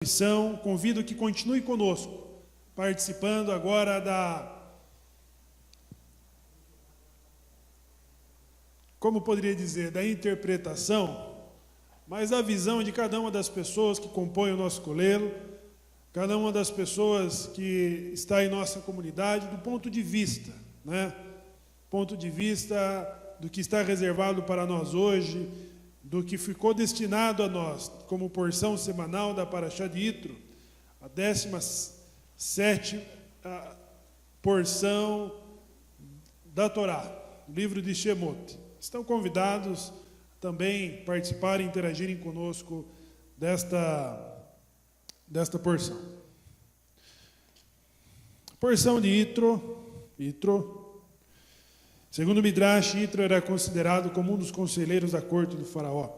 missão, convido que continue conosco, participando agora como poderia dizer, da interpretação, mas da visão de cada uma das pessoas que compõem o nosso colelo, cada uma das pessoas que está em nossa comunidade, do ponto de vista, ponto de vista do que está reservado para nós hoje, do que ficou destinado a nós, como porção semanal da Parashá de Yitro, a 17ª porção da Torá, livro de Shemot. Estão convidados também a participarem e interagirem conosco desta porção. Porção de Yitro. Segundo o Midrash, Yitro era considerado como um dos conselheiros da corte do faraó.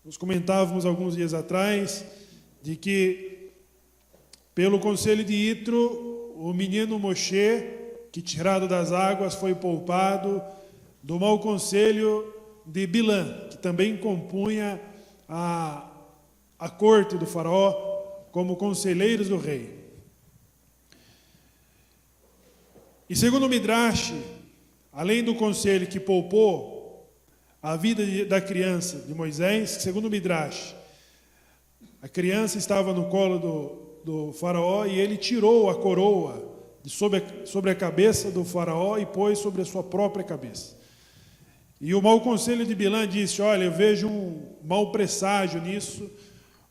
Nós comentávamos alguns dias atrás de que, pelo conselho de Yitro, o menino Moshe, que tirado das águas, foi poupado do mau conselho de Bilã, que também compunha a corte do faraó como conselheiros do rei. E segundo o Midrash, além do conselho que poupou a vida da criança de Moisés, segundo o Midrash, a criança estava no colo do faraó e ele tirou a coroa sobre a cabeça do faraó e pôs sobre a sua própria cabeça. E o mau conselho de Bilã disse: olha, eu vejo um mau presságio nisso,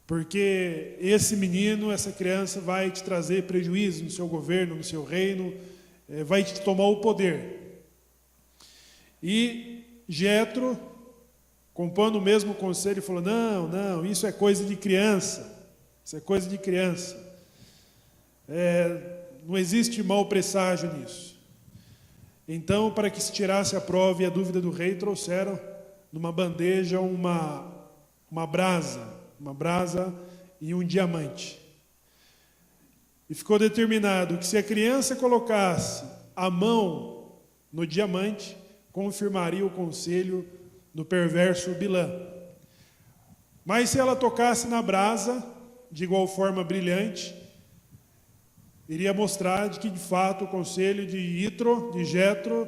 porque esse menino, essa criança vai te trazer prejuízo no seu governo, no seu reino, vai te tomar o poder. E Jetro, compondo o mesmo conselho, falou: não, isso é coisa de criança, isso é coisa de criança. Não existe mau presságio nisso. Então, para que se tirasse a prova e a dúvida do rei, trouxeram numa bandeja uma brasa e um diamante. E ficou determinado que se a criança colocasse a mão no diamante, confirmaria o conselho do perverso Bilã. Mas se ela tocasse na brasa, de igual forma brilhante, iria mostrar de que, de fato, o conselho de Yitro, de Jetro,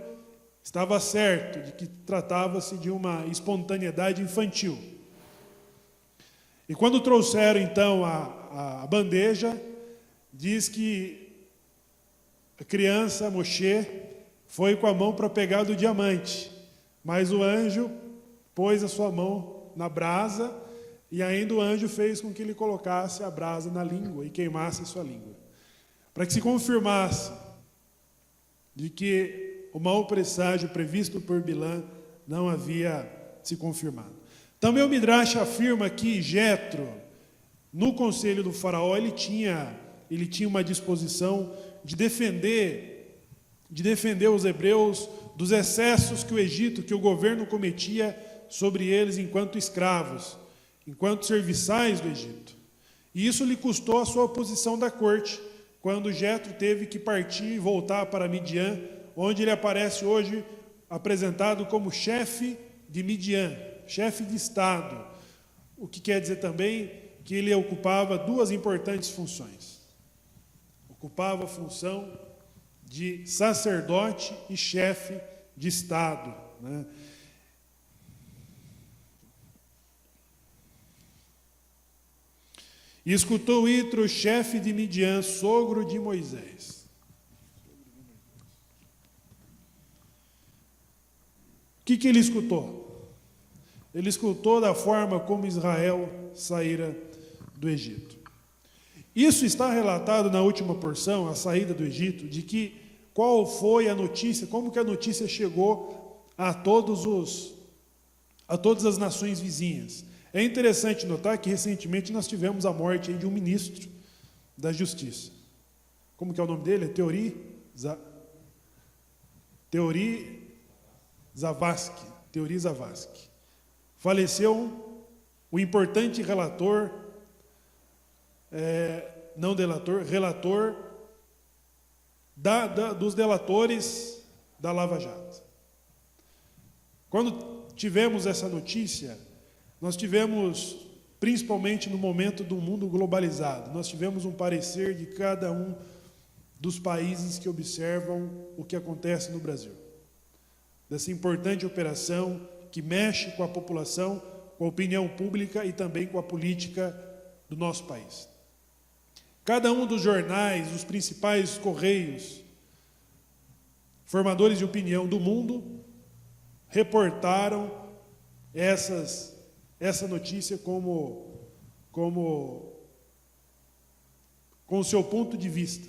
estava certo, de que tratava-se de uma espontaneidade infantil. E quando trouxeram, então, a bandeja, diz que a criança, Moshe, foi com a mão para pegar do diamante, mas o anjo pôs a sua mão na brasa e ainda o anjo fez com que ele colocasse a brasa na língua e queimasse a sua língua, para que se confirmasse de que o mau presságio previsto por Bilã não havia se confirmado. Também o Midrash afirma que Jetro, no conselho do faraó, ele tinha uma disposição de defender os hebreus dos excessos que o Egito, que o governo cometia sobre eles enquanto escravos, enquanto serviçais do Egito. E isso lhe custou a sua posição da corte, quando Jetro teve que partir e voltar para Midian, onde ele aparece hoje apresentado como chefe de Midian, chefe de Estado, o que quer dizer também que ele ocupava duas importantes funções. Ocupava a função de sacerdote e chefe de Estado, E escutou Yitro, chefe de Midian, sogro de Moisés. O que ele escutou? Ele escutou da forma como Israel saíra do Egito. Isso está relatado na última porção, a saída do Egito, de que qual foi a notícia, como que a notícia chegou a todas as nações vizinhas. É interessante notar que recentemente nós tivemos a morte de um ministro da Justiça. Como que é o nome dele? É Teori Zavascki. Faleceu o importante relator dos delatores da Lava Jato. Quando tivemos essa notícia, nós tivemos principalmente no momento do mundo globalizado. Nós tivemos um parecer de cada um dos países que observam o que acontece no Brasil. Dessa importante operação que mexe com a população, com a opinião pública e também com a política do nosso país. Cada um dos jornais, os principais correios, formadores de opinião do mundo, reportaram essa notícia com o seu ponto de vista.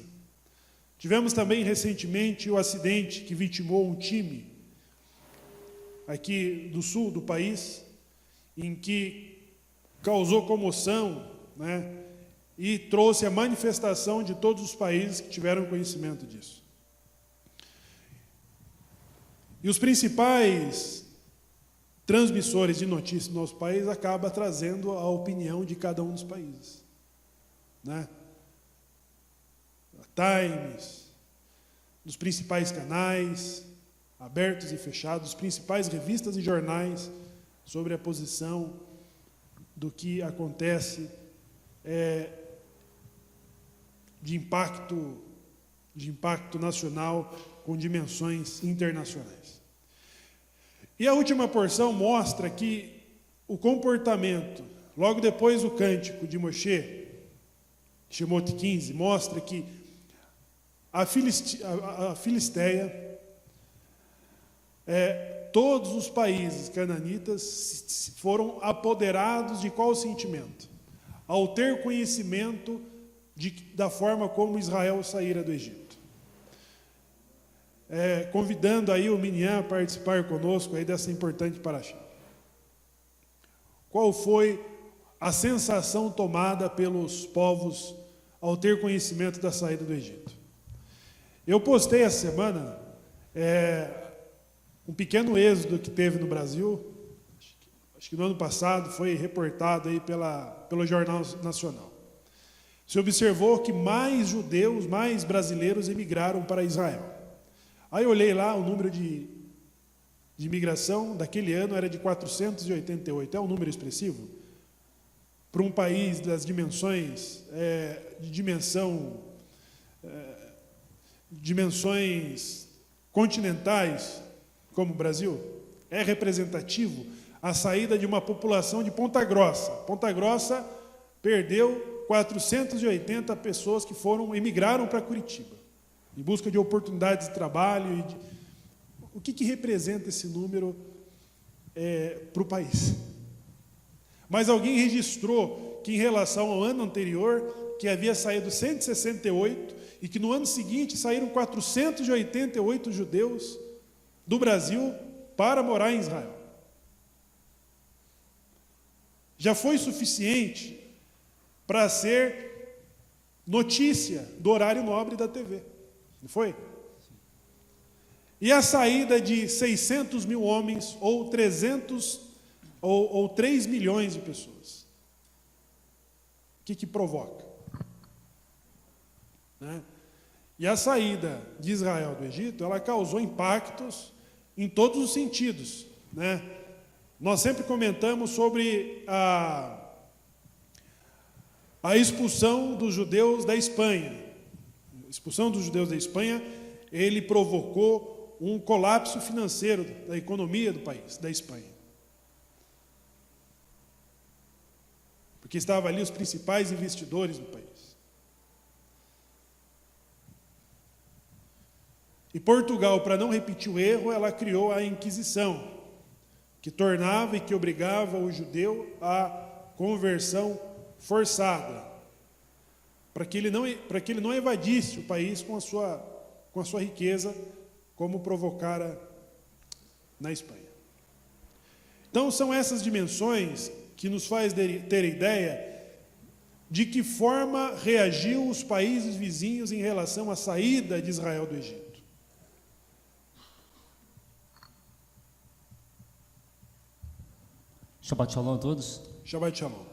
Tivemos também recentemente o acidente que vitimou um time aqui do sul do país, em que causou comoção, né, e trouxe a manifestação de todos os países que tiveram conhecimento disso. E os principais transmissores de notícias do nosso país acabam trazendo a opinião de cada um dos países, né? A Times, dos principais canais, abertos e fechados, os principais revistas e jornais sobre a posição do que acontece de impacto nacional com dimensões internacionais. E a última porção mostra que o comportamento, logo depois do cântico de Moshe, Shemot 15, mostra que a Filisteia, todos os países cananitas foram apoderados de qual sentimento? Ao ter conhecimento da forma como Israel saíra do Egito. Convidando aí o Minyan a participar conosco aí dessa importante paraxá. Qual foi a sensação tomada pelos povos ao ter conhecimento da saída do Egito? Eu postei essa semana um pequeno êxodo que teve no Brasil, acho que no ano passado foi reportado aí pelo Jornal Nacional. Se observou que mais judeus, mais brasileiros emigraram para Israel. Aí eu olhei lá, o número de imigração daquele ano era de 488. É um número expressivo? Para um país das dimensões, dimensões continentais, como o Brasil, é representativo a saída de uma população de Ponta Grossa. Ponta Grossa perdeu 480 pessoas que emigraram para Curitiba, em busca de oportunidades de trabalho. O que representa esse número para o país? Mas alguém registrou que em relação ao ano anterior, que havia saído 168, e que no ano seguinte saíram 488 judeus do Brasil para morar em Israel. Já foi suficiente para ser notícia do horário nobre da TV, não foi? E a saída de 600 mil homens, ou 3 milhões de pessoas. O que provoca? Né? E a saída de Israel do Egito, ela causou impactos em todos os sentidos, né? Nós sempre comentamos sobre a expulsão dos judeus da Espanha. A expulsão dos judeus da Espanha, ele provocou um colapso financeiro da economia do país, da Espanha. Porque estavam ali os principais investidores do país. E Portugal, para não repetir o erro, ela criou a Inquisição, que tornava e que obrigava o judeu à conversão forçada, para que ele não evadisse o país com a sua riqueza, como provocara na Espanha. Então, são essas dimensões que nos faz ter ideia de que forma reagiu os países vizinhos em relação à saída de Israel do Egito. Shabbat Shalom a todos. Shabbat Shalom.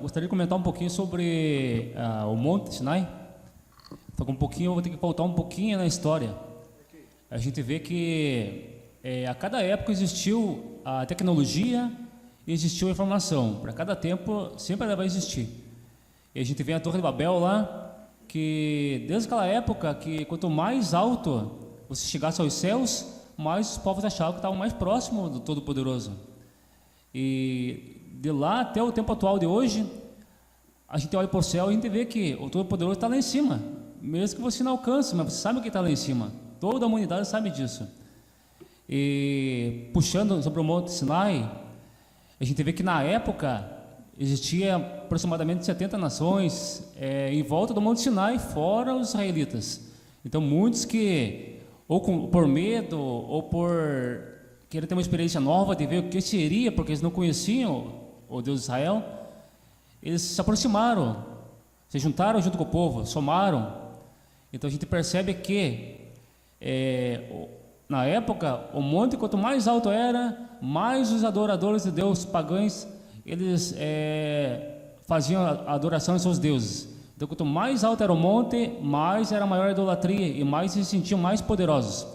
Gostaria de comentar um pouquinho sobre o Monte Sinai. Só que eu vou ter que voltar um pouquinho na história. A gente vê que a cada época existiu a tecnologia existiu a informação. Para cada tempo sempre ela vai existir. E a gente vê a Torre de Babel lá, que desde aquela época, que quanto mais alto você chegasse aos céus, mais os povos achavam que estavam mais próximos do Todo-Poderoso. E de lá até o tempo atual de hoje, a gente olha para o céu e a gente vê que o Todo-Poderoso está lá em cima, mesmo que você não alcance, mas você sabe que está lá em cima. Toda a humanidade sabe disso. E puxando sobre o Monte Sinai, a gente vê que na época existia aproximadamente 70 nações em volta do Monte Sinai, fora os israelitas. Então muitos que, por medo, ou por querer ter uma experiência nova de ver o que seria, porque eles não conheciam o Deus de Israel, eles se aproximaram, se juntaram junto com o povo, somaram. Então a gente percebe que na época o monte, quanto mais alto era, mais os adoradores de Deus pagãos eles faziam a adoração aos seus deuses. Então quanto mais alto era o monte, mais era a maior idolatria e mais se sentiam mais poderosos.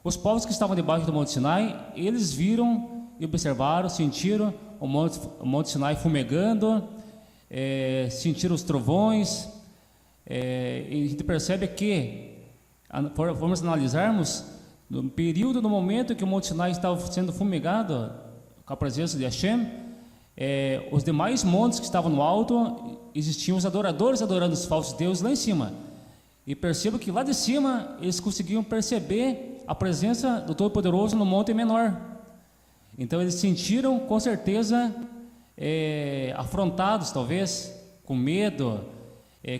Os povos que estavam debaixo do Monte Sinai, eles viram e observaram, sentiram o Monte Sinai fumegando, sentiram os trovões, e a gente percebe que, vamos analisarmos, no período, no momento que o Monte Sinai estava sendo fumegado com a presença de Hashem, os demais montes que estavam no alto, existiam os adoradores adorando os falsos deuses lá em cima. E percebo que lá de cima eles conseguiam perceber a presença do Todo-Poderoso no monte menor. Então eles sentiram com certeza afrontados, talvez, com medo,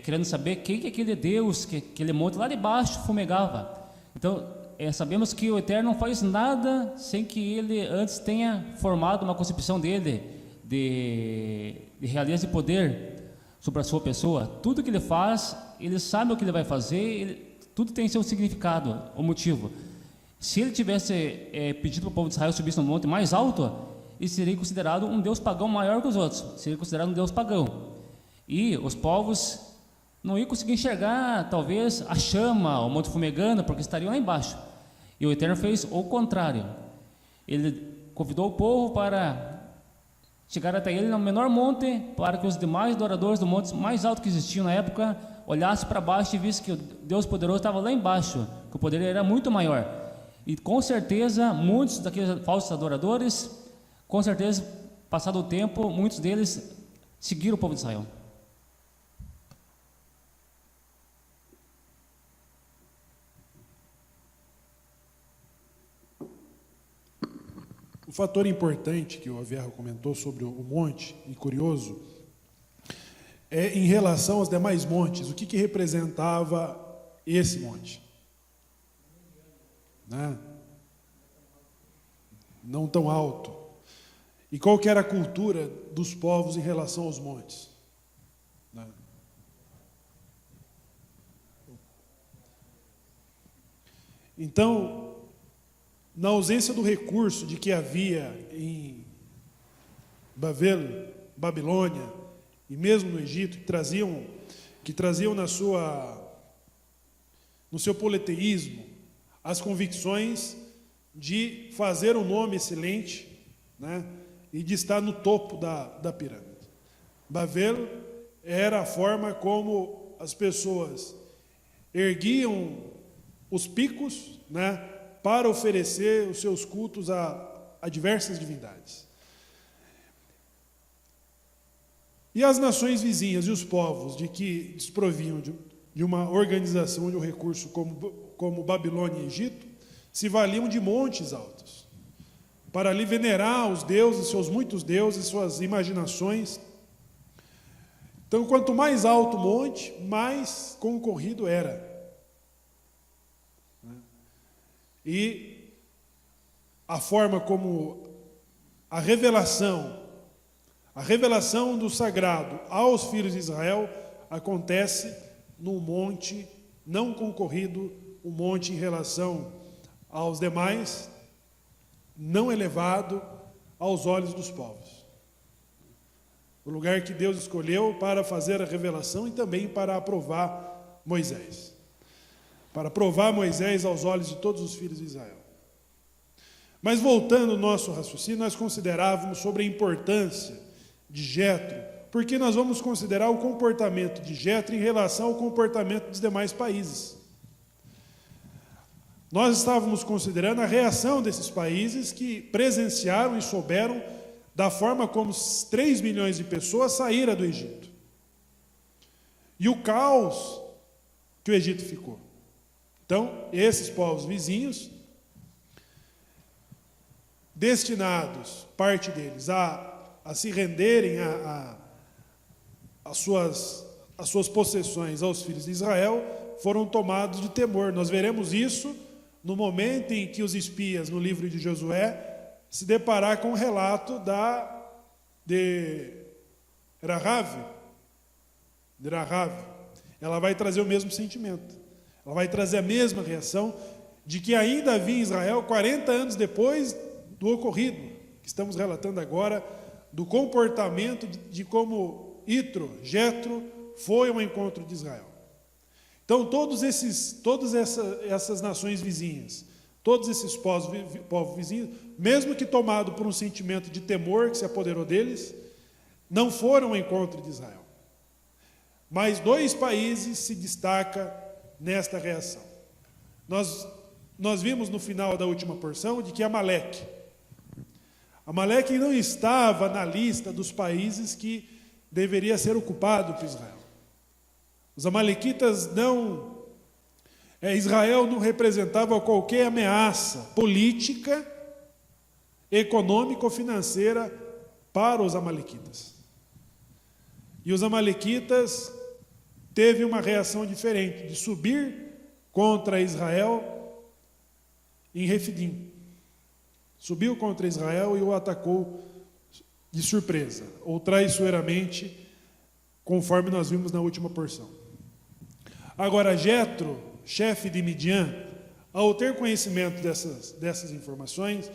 querendo saber quem que aquele Deus, que aquele monte lá de baixo fumegava. Então sabemos que o Eterno não faz nada sem que ele antes tenha formado uma concepção dele de realeza e poder sobre a sua pessoa. Tudo que ele faz, ele sabe o que ele vai fazer, tudo tem seu significado, o motivo. Se ele tivesse pedido para o povo de Israel subir no monte mais alto, ele seria considerado um Deus pagão maior que os outros, seria considerado um Deus pagão. E os povos não iam conseguir enxergar, talvez, a chama, o monte fumegando, porque estariam lá embaixo. E o Eterno fez o contrário. Ele convidou o povo para chegar até ele no menor monte, para que os demais adoradores do monte mais alto que existiam na época olhassem para baixo e vissem que o Deus poderoso estava lá embaixo, que o poder era muito maior. E com certeza, muitos daqueles falsos adoradores, com certeza, passado o tempo, muitos deles seguiram o povo de Israel. O fator importante que o Averro comentou sobre o monte, e curioso, é em relação aos demais montes. O que representava esse monte? Né? Não tão alto. E qual que era a cultura dos povos em relação aos montes? Né? Então, na ausência do recurso de que havia em Babilônia e mesmo no Egito, que traziam no seu politeísmo as convicções de fazer um nome excelente, né, e de estar no topo da pirâmide. Babel era a forma como as pessoas erguiam os picos, né, para oferecer os seus cultos a diversas divindades. E as nações vizinhas e os povos de que desproviam de uma organização, de um recurso como Babilônia e Egito, se valiam de montes altos, para ali venerar os deuses, seus muitos deuses, suas imaginações. Então, quanto mais alto o monte, mais concorrido era. E a forma como a revelação do sagrado aos filhos de Israel acontece num monte não concorrido, um monte em relação aos demais, não elevado aos olhos dos povos. O lugar que Deus escolheu para fazer a revelação e também para aprovar Moisés. Para provar Moisés aos olhos de todos os filhos de Israel. Mas voltando ao nosso raciocínio, nós considerávamos sobre a importância de Jetro, porque nós vamos considerar o comportamento de Jetro em relação ao comportamento dos demais países. Nós estávamos considerando a reação desses países que presenciaram e souberam da forma como 3 milhões de pessoas saíram do Egito. E o caos que o Egito ficou. Então, esses povos vizinhos, destinados, parte deles, a se renderem às suas possessões aos filhos de Israel, foram tomados de temor. Nós veremos isso no momento em que os espias, no livro de Josué, se deparar com o relato de Rahav. Ela vai trazer o mesmo sentimento. Ela vai trazer a mesma reação de que ainda havia em Israel, 40 anos depois do ocorrido, que estamos relatando agora, do comportamento de como Jetro foi ao encontro de Israel. Então, todas essas nações vizinhas, todos esses povos vizinhos, mesmo que tomado por um sentimento de temor que se apoderou deles, não foram ao encontro de Israel. Mas 2 países se destacam nesta reação. Nós vimos no final da última porção de que Amaleque não estava na lista dos países que deveria ser ocupado por Israel. Os amalequitas Israel não representava qualquer ameaça política, econômica ou financeira para os amalequitas. E os amalequitas teve uma reação diferente, de subir contra Israel em Refidim. Subiu contra Israel e o atacou de surpresa, ou traiçoeiramente, conforme nós vimos na última porção. Agora, Jetro, chefe de Midian, ao ter conhecimento dessas informações,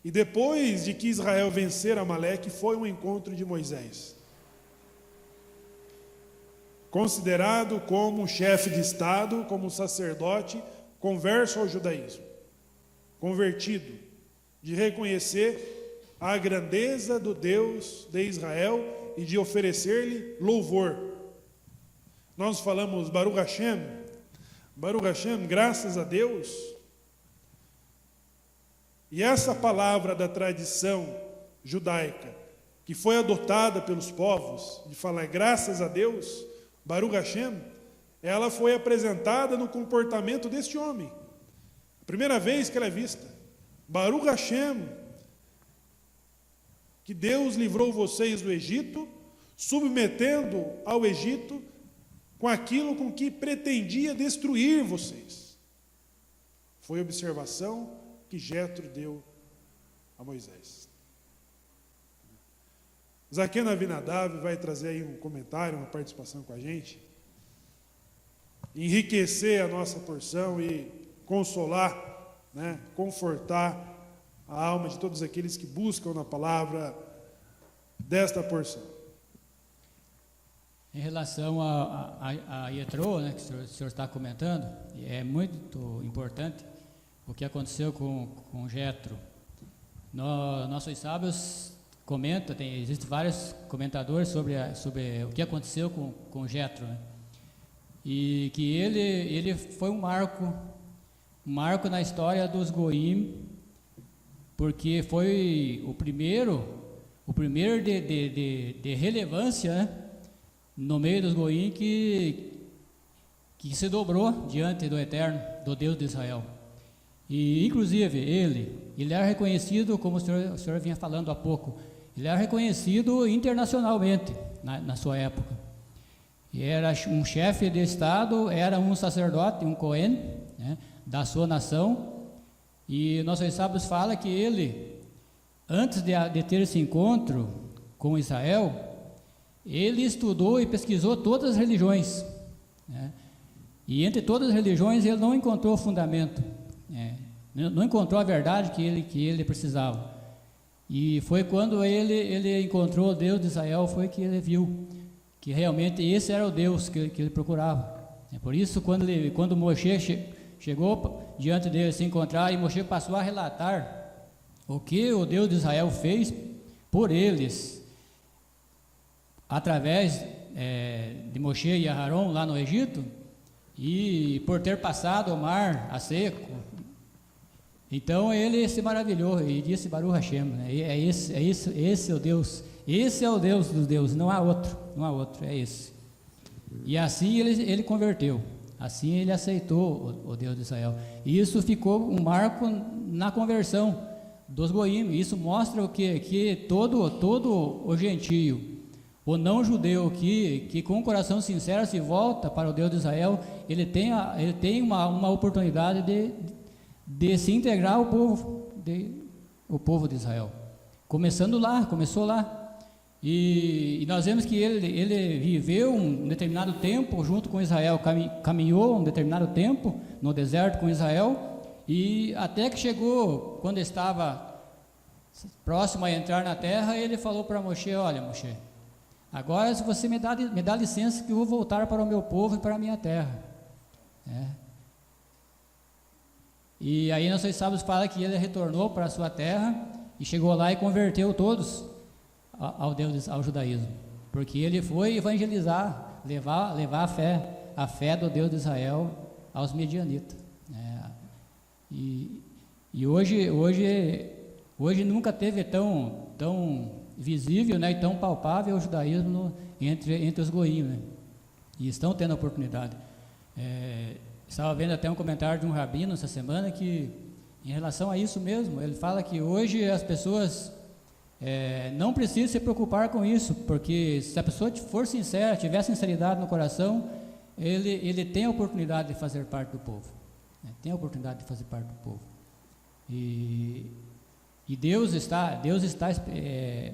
e depois de que Israel vencer Amaleque, foi um encontro de Moisés. Considerado como um chefe de Estado, como um sacerdote, converso ao judaísmo, convertido, de reconhecer a grandeza do Deus de Israel e de oferecer-lhe louvor. Nós falamos Baruch Hashem, graças a Deus. E essa palavra da tradição judaica, que foi adotada pelos povos, de falar graças a Deus, Baruch Hashem, ela foi apresentada no comportamento deste homem. A primeira vez que ela é vista. Baruch Hashem, que Deus livrou vocês do Egito, submetendo ao Egito com aquilo com que pretendia destruir vocês. Foi a observação que Jetro deu a Moisés. Zaquena Abinadab vai trazer aí um comentário, uma participação com a gente, enriquecer a nossa porção e consolar, confortar a alma de todos aqueles que buscam na palavra desta porção. Em relação a Jetro, que o senhor está comentando, é muito importante o que aconteceu com Jetro. Nossos sábios comentam, existem vários comentadores sobre o que aconteceu com Jetro, e que ele foi um marco na história dos Goim, porque foi o primeiro de relevância, no meio dos Goim que se dobrou diante do Eterno, do Deus de Israel. E inclusive ele era reconhecido, como o senhor vinha falando há pouco, ele era reconhecido internacionalmente na sua época. E era um chefe de Estado, era um sacerdote, um Cohen, da sua nação. E nossos sábios falam que ele, antes de ter esse encontro com Israel, ele estudou e pesquisou todas as religiões, e entre todas as religiões ele não encontrou fundamento, não encontrou a verdade que ele precisava. E foi quando ele encontrou o Deus de Israel, foi que ele viu que realmente esse era o Deus que ele procurava. É por isso, quando Moshe chegou diante dele se encontrar, e Moshe passou a relatar o que o Deus de Israel fez por eles, através de Moshe e Aharon lá no Egito, e por ter passado o mar a seco. Então ele se maravilhou e disse Baruch Hashem, né? Esse é o Deus, esse é o Deus dos deuses, não há outro, é esse. E assim ele converteu, assim ele aceitou o Deus de Israel. E isso ficou um marco na conversão dos goim. Isso mostra o que todo o gentio, o não judeu que com o coração sincero se volta para o Deus de Israel, ele tem uma oportunidade de se integrar ao povo de Israel. Começou lá. E nós vemos que ele viveu um determinado tempo junto com Israel, caminhou um determinado tempo no deserto com Israel, e até que chegou, quando estava próximo a entrar na terra, ele falou para Moshe: olha, Moshe, agora se você me dá licença que eu vou voltar para o meu povo e para a minha terra. E aí nossos sábios falam que ele retornou para a sua terra e chegou lá e converteu todos ao judaísmo, porque ele foi evangelizar, levar a fé do Deus de Israel aos medianitas. E hoje nunca teve tão visível, né, e tão palpável o judaísmo entre os goim, né? E estão tendo a oportunidade. Estava vendo até um comentário de um rabino essa semana que, em relação a isso mesmo, ele fala que hoje as pessoas não precisam se preocupar com isso, porque se a pessoa for sincera, tiver sinceridade no coração, ele tem a oportunidade de fazer parte do povo, né? Tem a oportunidade de fazer parte do povo. E Deus está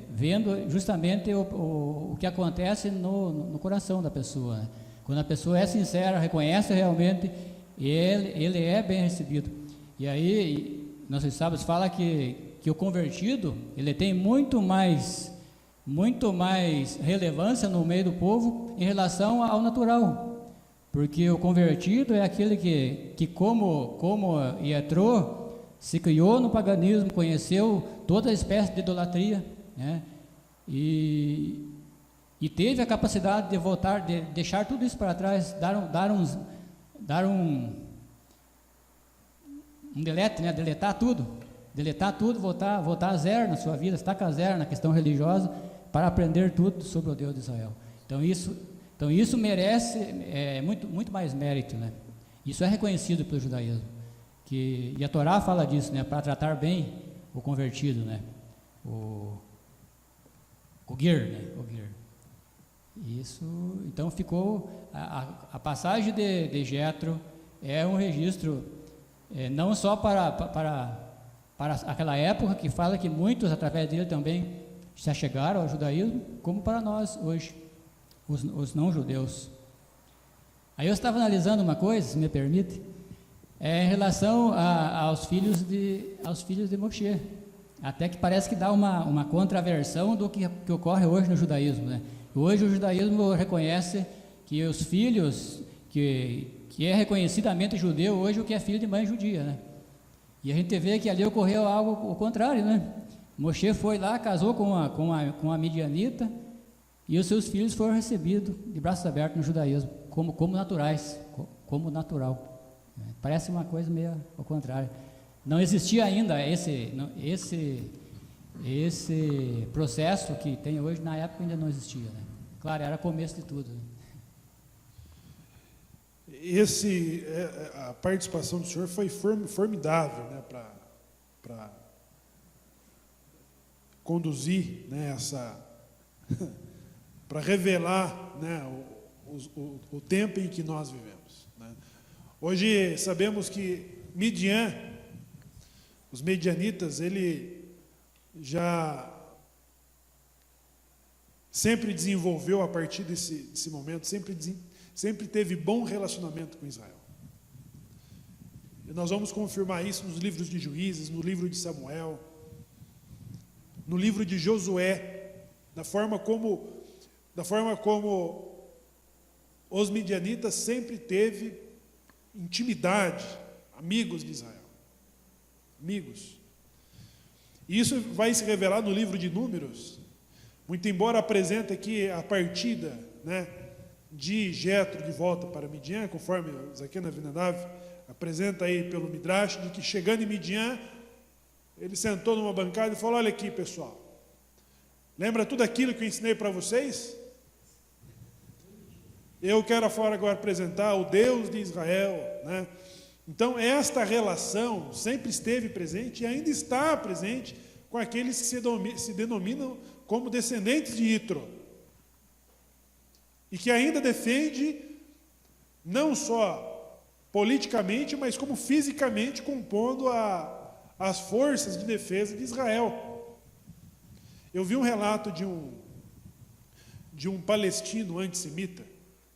vendo justamente o que acontece no coração da pessoa, né? Quando a pessoa é sincera, reconhece realmente, ele é bem recebido. E aí, nossos sábios falam que o convertido, ele tem muito mais relevância no meio do povo em relação ao natural. Porque o convertido é aquele que como Yetro, se criou no paganismo, conheceu toda a espécie de idolatria, né? E teve a capacidade de voltar, de deixar tudo isso para trás, dar um delete, né? Deletar tudo, voltar a zero na sua vida, estacar zero na questão religiosa, para aprender tudo sobre o Deus de Israel. Então isso merece muito mais mérito, né? Isso é reconhecido pelo judaísmo, e a Torá fala disso, né? Para tratar bem o convertido, né? O ger, né? O ger. Isso, então ficou a passagem de Jetro é um registro não só para aquela época, que fala que muitos através dele também se achegaram ao judaísmo, como para nós hoje, os não judeus. Aí eu estava analisando uma coisa, se me permite, em relação aos filhos de Moshe, até que parece que dá uma contraversão do que ocorre hoje no judaísmo, né? Hoje o judaísmo reconhece que os filhos, que é reconhecidamente judeu hoje, o que é filho de mãe judia, né? E a gente vê que ali ocorreu algo o contrário, né? Moshe foi lá, casou com a midianita, e os seus filhos foram recebidos de braços abertos no judaísmo, como naturais, como natural. Parece uma coisa meio ao contrário. Não existia ainda esse processo que tem hoje, na época ainda não existia, né? Claro, era começo de tudo, né? A participação do senhor foi formidável, né, para conduzir, né, para revelar, né, o tempo em que nós vivemos, né? Hoje sabemos que Midian, os medianitas, ele já sempre desenvolveu a partir desse momento, sempre teve bom relacionamento com Israel. E nós vamos confirmar isso nos livros de Juízes, no livro de Samuel, no livro de Josué, da forma como os midianitas sempre teve intimidade, amigos de Israel, amigos. E isso vai se revelar no livro de Números, muito embora apresente aqui a partida, né, de Jetro de volta para Midian, conforme Zaqueu Abinadab apresenta aí pelo Midrash, de que chegando em Midian, ele sentou numa bancada e falou: olha aqui, pessoal, lembra tudo aquilo que eu ensinei para vocês? Eu quero agora apresentar o Deus de Israel, né? Então, esta relação sempre esteve presente e ainda está presente com aqueles que se denominam como descendentes de Itro. E que ainda defende, não só politicamente, mas como fisicamente compondo as forças de defesa de Israel. Eu vi um relato de um palestino antissemita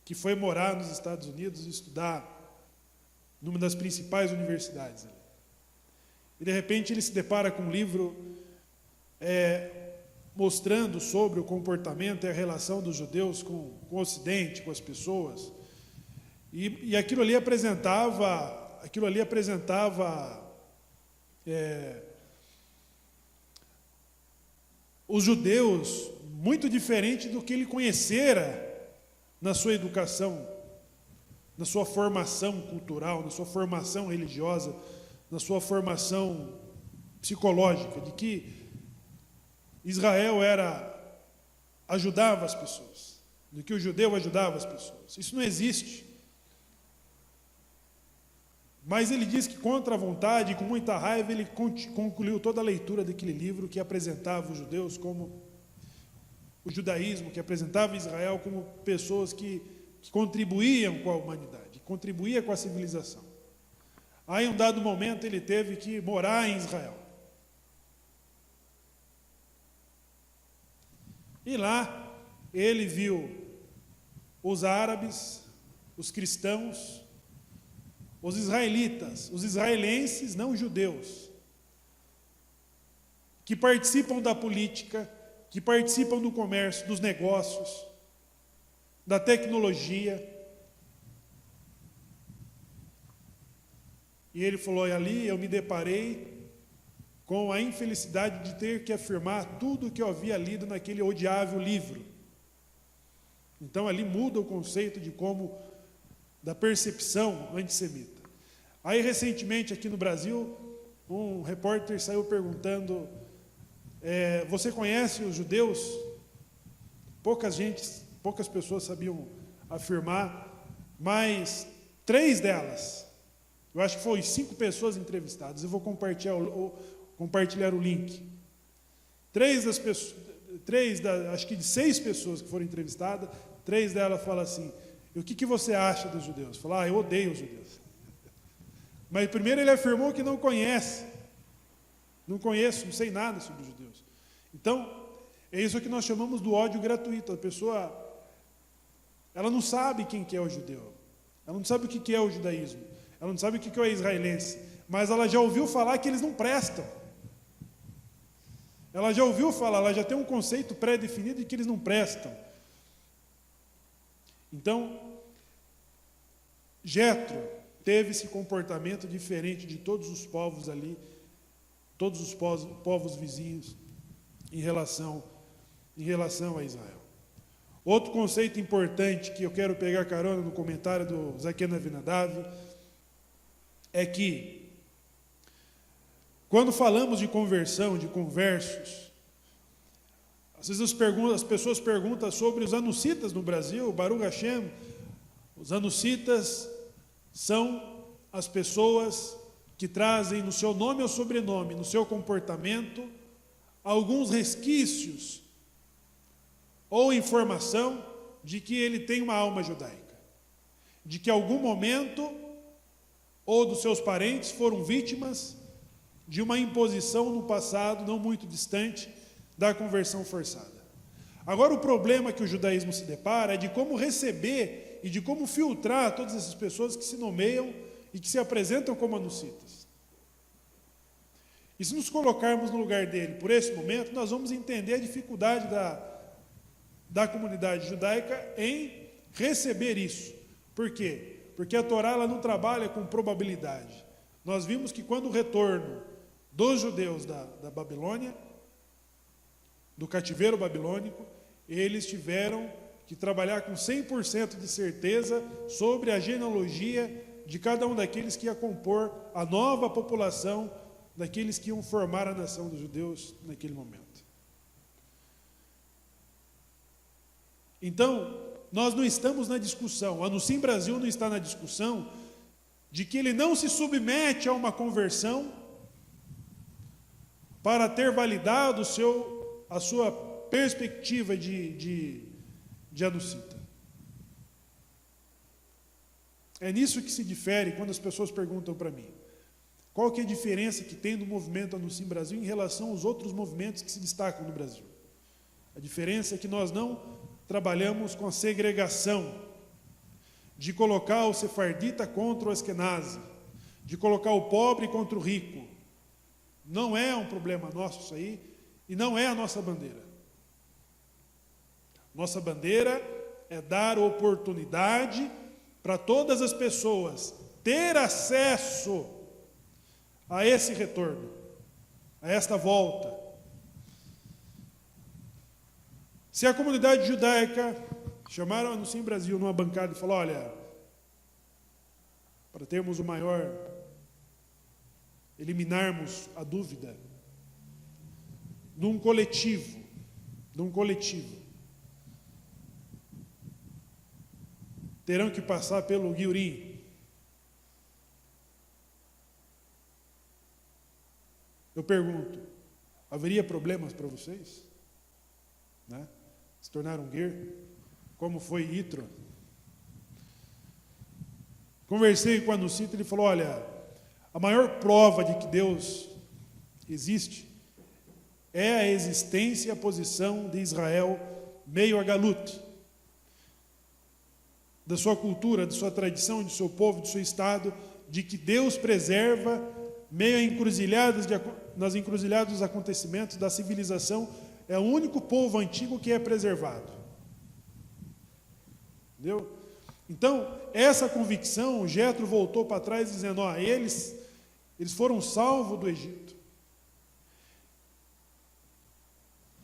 que foi morar nos Estados Unidos e estudar numa das principais universidades. E de repente ele se depara com um livro mostrando sobre o comportamento e a relação dos judeus com o Ocidente, com as pessoas. E aquilo ali apresentava os judeus muito diferente do que ele conhecera na sua educação, na sua formação cultural, na sua formação religiosa, na sua formação psicológica, de que Israel ajudava as pessoas, de que o judeu ajudava as pessoas. Isso não existe. Mas ele diz que contra a vontade, com muita raiva, ele concluiu toda a leitura daquele livro que apresentava os judeus como o judaísmo, que apresentava Israel como pessoas que contribuíam com a humanidade, contribuía com a civilização. Aí, em um dado momento, ele teve que morar em Israel. E lá, ele viu os árabes, os cristãos, os israelitas, os israelenses, não judeus, que participam da política, que participam do comércio, dos negócios, da tecnologia. E ele falou: e ali eu me deparei com a infelicidade de ter que afirmar tudo o que eu havia lido naquele odiável livro. Então ali muda o conceito da percepção antissemita. Aí recentemente aqui no Brasil, um repórter saiu perguntando: você conhece os judeus? Poucas pessoas sabiam afirmar, mas 3 delas, eu acho que foi 5 pessoas entrevistadas, eu vou compartilhar o link. 3 das pessoas, acho que de 6 pessoas que foram entrevistadas, 3 delas falam assim: e o que você acha dos judeus? Falam: eu odeio os judeus. Mas primeiro ele afirmou que não conhece. Não conheço, não sei nada sobre os judeus. Então, é isso que nós chamamos do ódio gratuito. A pessoa, ela não sabe quem que é o judeu. Ela não sabe o que é o judaísmo. Ela não sabe o que é o israelense. Mas ela já ouviu falar que eles não prestam. Ela já ouviu falar, ela já tem um conceito pré-definido de que eles não prestam. Então, Jetro teve esse comportamento diferente de todos os povos ali, todos os povos vizinhos, em relação a Israel. Outro conceito importante que eu quero pegar carona no comentário do Zaqueu Abinadab é que, quando falamos de conversão, de conversos, às vezes as pessoas perguntam sobre os anuncitas no Brasil, Baruch Hashem. Os anuncitas são as pessoas que trazem no seu nome ou sobrenome, no seu comportamento, alguns resquícios ou informação de que ele tem uma alma judaica, de que em algum momento ou dos seus parentes foram vítimas de uma imposição no passado não muito distante da conversão forçada. Agora, o problema que o judaísmo se depara é de como receber e de como filtrar todas essas pessoas que se nomeiam e que se apresentam como anuncitas. E se nos colocarmos no lugar dele por esse momento, nós vamos entender a dificuldade da comunidade judaica em receber isso. Por quê? Porque a Torá ela não trabalha com probabilidade. Nós vimos que quando o retorno dos judeus da Babilônia, do cativeiro babilônico, eles tiveram que trabalhar com 100% de certeza sobre a genealogia de cada um daqueles que ia compor a nova população, daqueles que iam formar a nação dos judeus naquele momento. Então, nós não estamos na discussão, a Nusim Brasil não está na discussão de que ele não se submete a uma conversão para ter validado a sua perspectiva de anucita. É nisso que se difere quando as pessoas perguntam para mim: qual que é a diferença que tem do movimento Anusim Brasil em relação aos outros movimentos que se destacam no Brasil? A diferença é que nós não trabalhamos com a segregação de colocar o sefardita contra o askenazi, de colocar o pobre contra o rico. Não é um problema nosso isso aí, e não é a nossa bandeira. Nossa bandeira é dar oportunidade para todas as pessoas ter acesso a esse retorno, a esta volta. Se a comunidade judaica chamaram a Anusim Brasil numa bancada e falou: olha, para termos o maior, eliminarmos a dúvida, num coletivo, terão que passar pelo Guiurim. Eu pergunto: haveria problemas para vocês? Né? Se tornar um guer? Como foi Itro? Conversei com a Anucita, ele falou: olha, a maior prova de que Deus existe é a existência e a posição de Israel meio a Galut, da sua cultura, de sua tradição, de seu povo, de seu estado, de que Deus preserva meio a encruzilhadas, nas encruzilhadas dos acontecimentos da civilização, é o único povo antigo que é preservado. Entendeu? Então, essa convicção, Jetro voltou para trás dizendo: ó, eles foram salvos do Egito.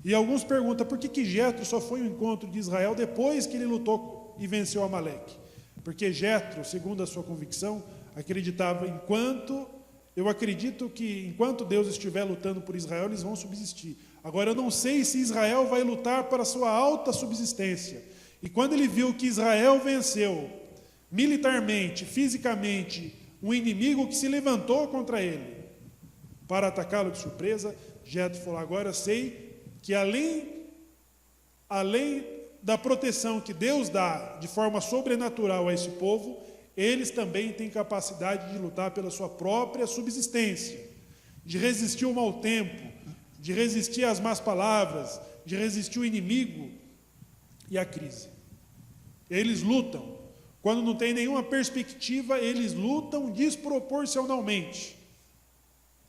E alguns perguntam: por que Jetro só foi ao encontro de Israel depois que ele lutou e venceu Amaleque? Porque Jetro, segundo a sua convicção, acreditava eu acredito que enquanto Deus estiver lutando por Israel, eles vão subsistir. Agora, eu não sei se Israel vai lutar para a sua alta subsistência. E quando ele viu que Israel venceu militarmente, fisicamente, um inimigo que se levantou contra ele para atacá-lo de surpresa, Jetro falou: agora eu sei que além da proteção que Deus dá de forma sobrenatural a esse povo, eles também têm capacidade de lutar pela sua própria subsistência, de resistir ao mau tempo, de resistir às más palavras, de resistir ao inimigo e à crise. Eles lutam. Quando não tem nenhuma perspectiva, eles lutam desproporcionalmente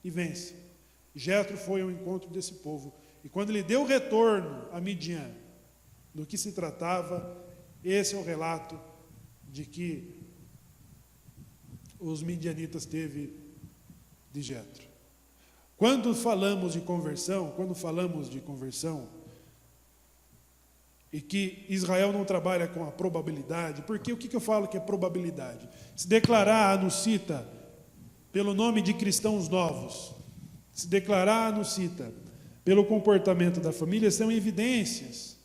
e vencem. Jetro foi ao encontro desse povo. E quando ele deu retorno a Midian, do que se tratava, esse é o relato de que os midianitas teve de Jetro. Quando falamos de conversão, e que Israel não trabalha com a probabilidade, porque o que eu falo que é probabilidade? Se declarar anucita pelo nome de cristãos novos, se declarar anucita pelo comportamento da família, são evidências.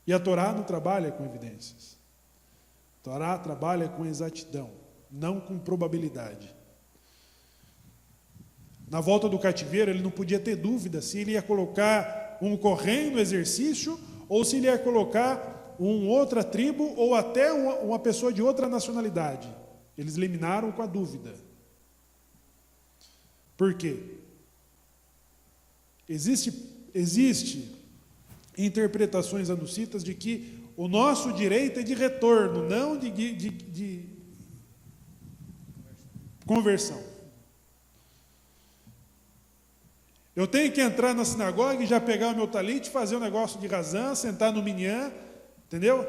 E a Torá não trabalha com evidências. A Torá trabalha com exatidão, não com probabilidade. Na volta do cativeiro, ele não podia ter dúvida se ele ia colocar um correndo exercício ou se ele ia colocar outra tribo ou até uma pessoa de outra nacionalidade. Eles eliminaram com a dúvida. Por quê? Existe interpretações anucitas de que o nosso direito é de retorno, não de conversão. Eu tenho que entrar na sinagoga e já pegar o meu talit, fazer um negócio de razão, sentar no minyan, entendeu?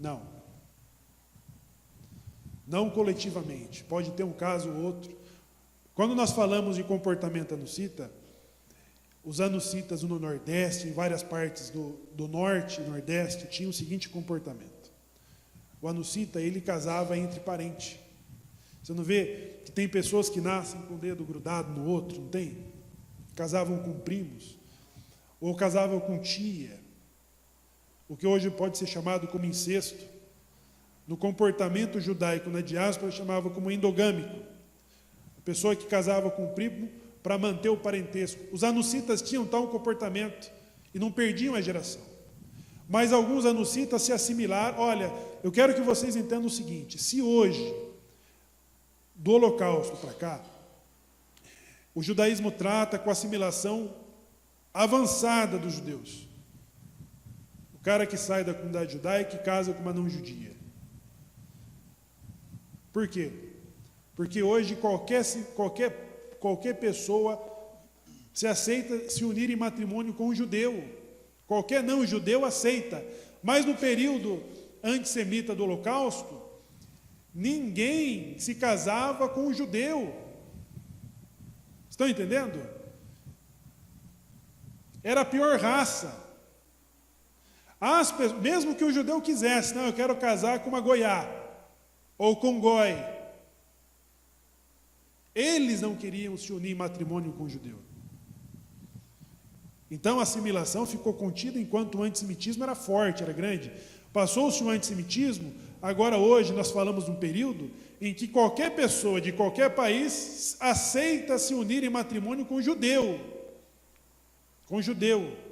Não. Não coletivamente. Pode ter um caso ou outro. Quando nós falamos de comportamento anussita, os anussitas no Nordeste, em várias partes do Norte e Nordeste, tinham o seguinte comportamento. O anussita, ele casava entre parentes. Você não vê que tem pessoas que nascem com o dedo grudado no outro, não tem? Casavam com primos, ou casavam com tia, o que hoje pode ser chamado como incesto. No comportamento judaico na diáspora, chamava como endogâmico. A pessoa que casava com o primo para manter o parentesco. Os anussitas tinham tal comportamento e não perdiam a geração. Mas alguns anussitas se assimilaram. Olha, eu quero que vocês entendam o seguinte: se hoje, do Holocausto para cá, o judaísmo trata com a assimilação avançada dos judeus. O cara que sai da comunidade judaica e casa com uma não judia. Por quê? Porque hoje qualquer pessoa se aceita se unir em matrimônio com um judeu. Qualquer não judeu aceita. Mas no período antissemita do Holocausto, ninguém se casava com um judeu. Estão entendendo? Era a pior raça. Mesmo que o judeu quisesse, não, eu quero casar com uma goiá, ou com um goi. Eles não queriam se unir em matrimônio com o judeu. Então a assimilação ficou contida enquanto o antissemitismo era forte, era grande. Passou-se o antissemitismo, agora hoje nós falamos de um período em que qualquer pessoa de qualquer país aceita se unir em matrimônio com judeu. Com judeu.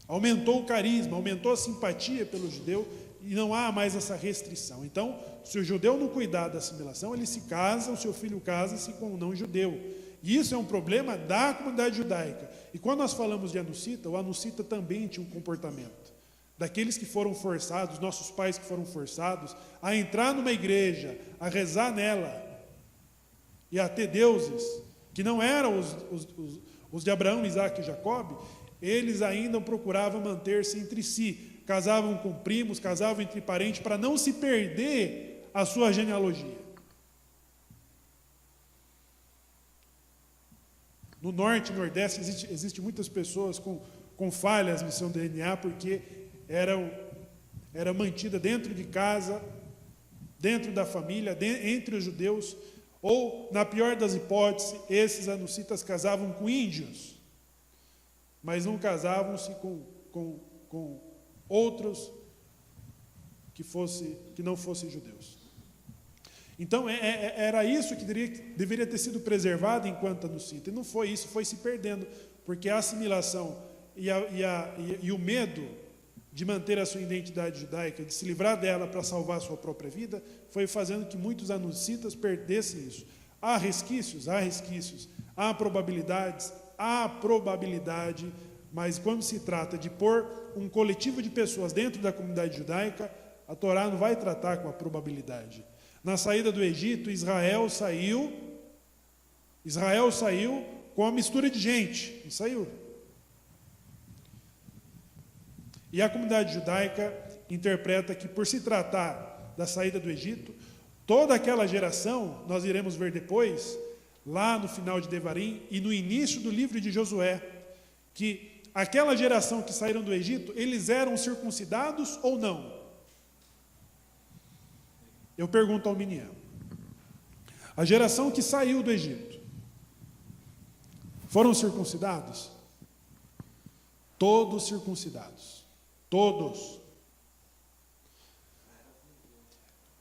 Aumentou o carisma, aumentou a simpatia pelo judeu e não há mais essa restrição. Então, se o judeu não cuidar da assimilação, ele se casa, o seu filho casa-se com um não judeu. E isso é um problema da comunidade judaica. E quando nós falamos de anussita, o anussita também tinha um comportamento. Daqueles que foram forçados, nossos pais que foram forçados, a entrar numa igreja, a rezar nela, e a ter deuses, que não eram os de Abraão, Isaac e Jacob, eles ainda procuravam manter-se entre si. Casavam com primos, casavam entre parentes, para não se perder a sua genealogia. No Norte e Nordeste existem muitas pessoas com falhas no seu DNA, porque era mantida dentro de casa, dentro da família, entre os judeus, ou, na pior das hipóteses, esses anussitas casavam com índios, mas não casavam-se com outros que não fossem judeus. Então, era isso que deveria ter sido preservado enquanto anussita. E não foi isso, foi se perdendo, porque a assimilação e o medo de manter a sua identidade judaica, de se livrar dela para salvar a sua própria vida, foi fazendo que muitos anussitas perdessem isso. Há resquícios, há probabilidade, mas quando se trata de pôr um coletivo de pessoas dentro da comunidade judaica, a Torá não vai tratar com a probabilidade. Na saída do Egito, Israel saiu com uma mistura de gente, e saiu. E a comunidade judaica interpreta que, por se tratar da saída do Egito, toda aquela geração, nós iremos ver depois, lá no final de Devarim e no início do livro de Josué, que aquela geração que saíram do Egito, eles eram circuncidados ou não? Eu pergunto ao Miniano. A geração que saiu do Egito, foram circuncidados? Todos circuncidados. Todos.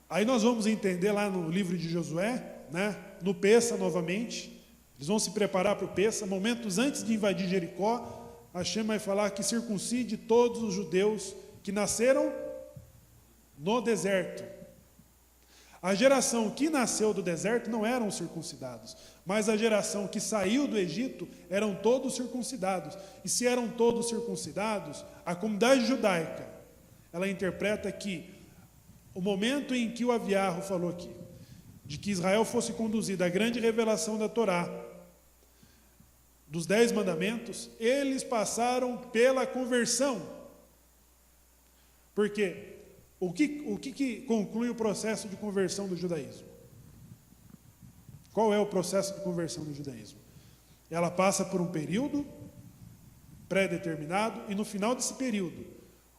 Aí nós vamos entender lá no livro de Josué, né, no Pessa novamente, eles vão se preparar para o Pessa, momentos antes de invadir Jericó, Hashem vai falar que circuncide todos os judeus que nasceram no deserto. A geração que nasceu do deserto não eram circuncidados, mas a geração que saiu do Egito eram todos circuncidados. E se eram todos circuncidados, a comunidade judaica, ela interpreta que o momento em que o Aviarro falou aqui, de que Israel fosse conduzido à grande revelação da Torá, dos 10 mandamentos, eles passaram pela conversão. Porque o que conclui o processo de conversão do judaísmo? Qual é o processo de conversão do judaísmo? Ela passa por um período pré-determinado, e no final desse período,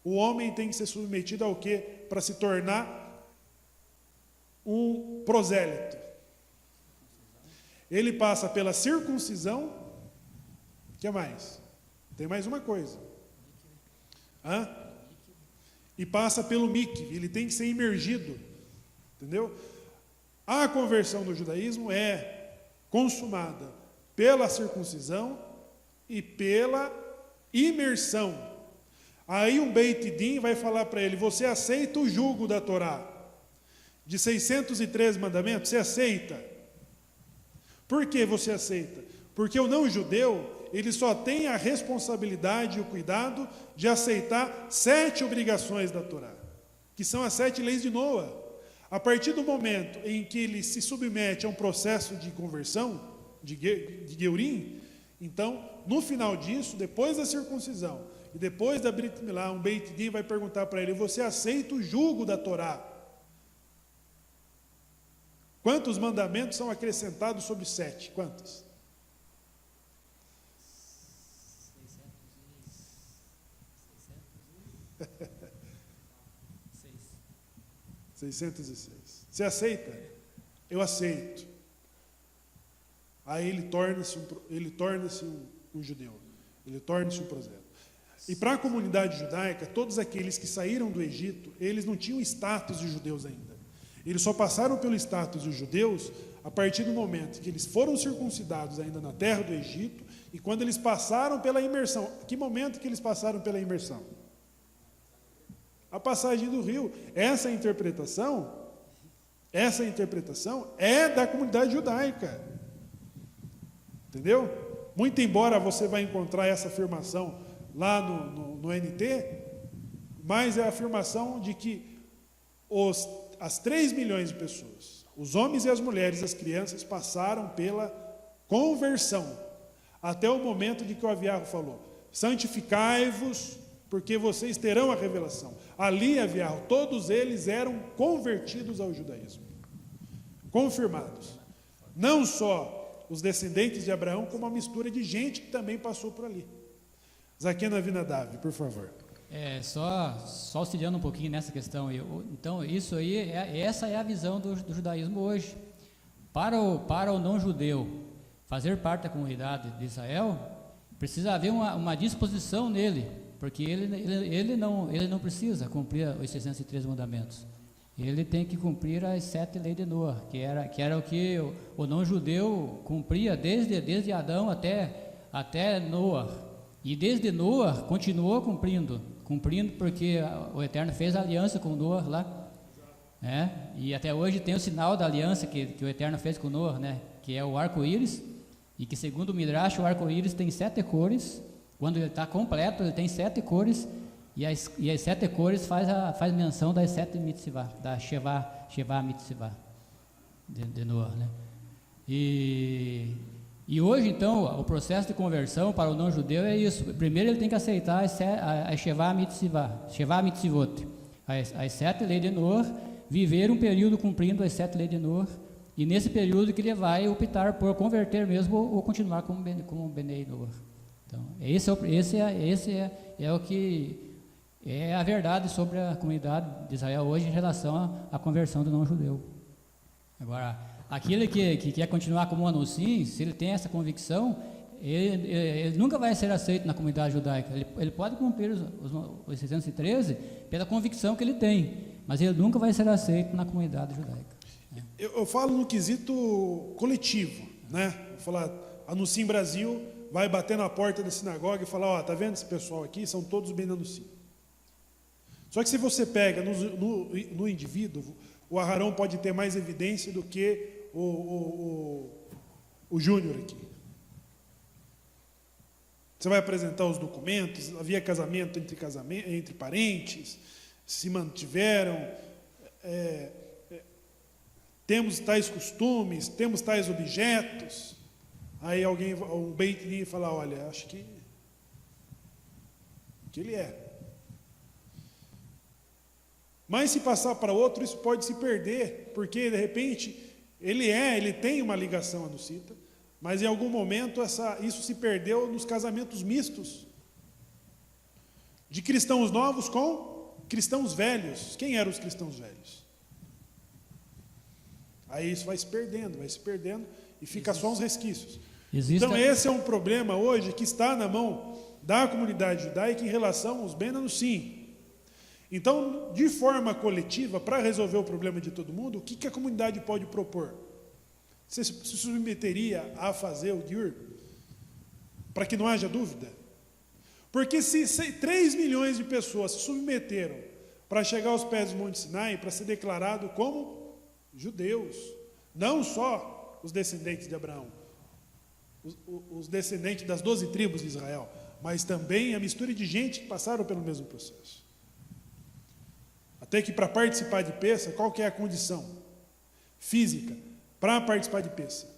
o homem tem que ser submetido ao quê? Para se tornar um prosélito. Ele passa pela circuncisão. O que mais? Tem mais uma coisa. E passa pelo mikve. Ele tem que ser imergido. Entendeu? A conversão do judaísmo é consumada pela circuncisão e pela imersão. Aí um Beit Din vai falar para ele: você aceita o jugo da Torá de 613 mandamentos? Você aceita? Por que você aceita? Porque o não-judeu, ele só tem a responsabilidade e o cuidado de aceitar 7 obrigações da Torá, que são as 7 leis de Noa. A partir do momento em que ele se submete a um processo de conversão, de Geurim, então, no final disso, depois da circuncisão e depois da Brit Milá, um Beit Din vai perguntar para ele: você aceita o jugo da Torá? Quantos mandamentos são acrescentados sobre 7? Quantos? 606. Você aceita? Eu aceito. Aí ele torna-se um judeu. Ele torna-se um prosélito. E para a comunidade judaica, todos aqueles que saíram do Egito, eles não tinham status de judeus ainda. Eles só passaram pelo status de judeus a partir do momento que eles foram circuncidados ainda na terra do Egito e quando eles passaram pela imersão. Que momento que eles passaram pela imersão? A passagem do rio. Essa interpretação é da comunidade judaica. Entendeu? Muito embora você vai encontrar essa afirmação lá no NT, mas é a afirmação de que as 3 milhões de pessoas, os homens e as mulheres, as crianças, passaram pela conversão, até o momento de que o Aviarro falou: santificai-vos, porque vocês terão a revelação. Ali, Aviarro, todos eles eram convertidos ao judaísmo, confirmados. Não só os descendentes de Abraão, como uma mistura de gente que também passou por ali. Zaquena Avinadav, por favor. Só auxiliando um pouquinho nessa questão. Então, isso aí, essa é a visão do judaísmo hoje. Para o não-judeu fazer parte da comunidade de Israel, precisa haver uma disposição nele, porque ele não precisa cumprir os 613 mandamentos. Ele tem que cumprir as 7 leis de Noa, que era o que o não-judeu cumpria desde Adão até Noa. E desde Noa continuou cumprindo porque o Eterno fez a aliança com Noa lá. E até hoje tem o sinal da aliança que o Eterno fez com Noa, que é o arco-íris, e que segundo o Midrash, o arco-íris tem 7 cores. Quando ele está completo, ele tem 7 cores, e as 7 cores faz menção das 7 mitzvah, da Sheva mitzvah de Noa, E hoje, então, o processo de conversão para o não-judeu é isso. Primeiro ele tem que aceitar a Sheva mitzvot, as 7 leis de Noa, viver um período cumprindo as 7 leis de Noa, e nesse período que ele vai optar por converter mesmo ou continuar como Benei Noa. Então, esse é o que é a verdade sobre a comunidade de Israel hoje em relação à conversão do não-judeu. Agora, aquele que quer continuar como um anuncim, se ele tem essa convicção, ele nunca vai ser aceito na comunidade judaica. Ele pode cumprir os 613 pela convicção que ele tem, mas ele nunca vai ser aceito na comunidade judaica. Eu falo no quesito coletivo, Vou falar, Anuncim Brasil vai bater na porta da sinagoga e falar: tá vendo esse pessoal aqui? São todos bem anuncim. Só que se você pega no indivíduo, o Aharão pode ter mais evidência do que o Júnior aqui. Você vai apresentar os documentos, havia casamento entre parentes, se mantiveram, temos tais costumes, temos tais objetos. Aí um Beit Din fala: olha, acho que ele é. Mas se passar para outro, isso pode se perder, porque de repente ele tem uma ligação anucita, mas em algum momento isso se perdeu nos casamentos mistos, de cristãos novos com cristãos velhos. Quem eram os cristãos velhos? Aí isso vai se perdendo, e fica só uns resquícios. Então esse é um problema hoje que está na mão da comunidade judaica em relação aos Ben Anusim. Então, de forma coletiva, para resolver o problema de todo mundo, o que a comunidade pode propor? Você se submeteria a fazer o Giur? Para que não haja dúvida? Porque se 3 milhões de pessoas se submeteram para chegar aos pés do Monte Sinai, para ser declarado como judeus, não só os descendentes de Abraão, os descendentes das 12 tribos de Israel, mas também a mistura de gente que passaram pelo mesmo processo. Até que para participar de Pessa, qual que é a condição física para participar de Pessa?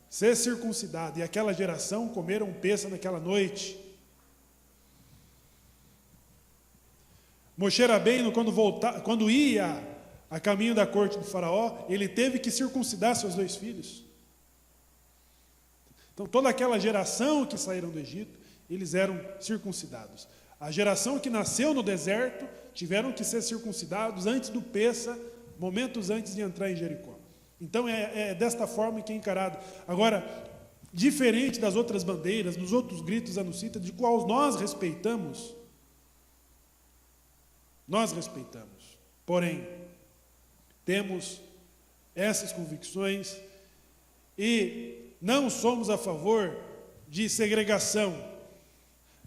Ser circuncidado. E aquela geração comeram Pessa naquela noite. Moshe Rabbeinu, quando ia a caminho da corte do faraó, ele teve que circuncidar seus 2 filhos. Então toda aquela geração que saíram do Egito, eles eram circuncidados. A geração que nasceu no deserto tiveram que ser circuncidados antes do Pessa, momentos antes de entrar em Jericó. Então é desta forma que é encarado. Agora, diferente das outras bandeiras, dos outros gritos anunciados, de quais nós respeitamos, porém, temos essas convicções e não somos a favor de segregação,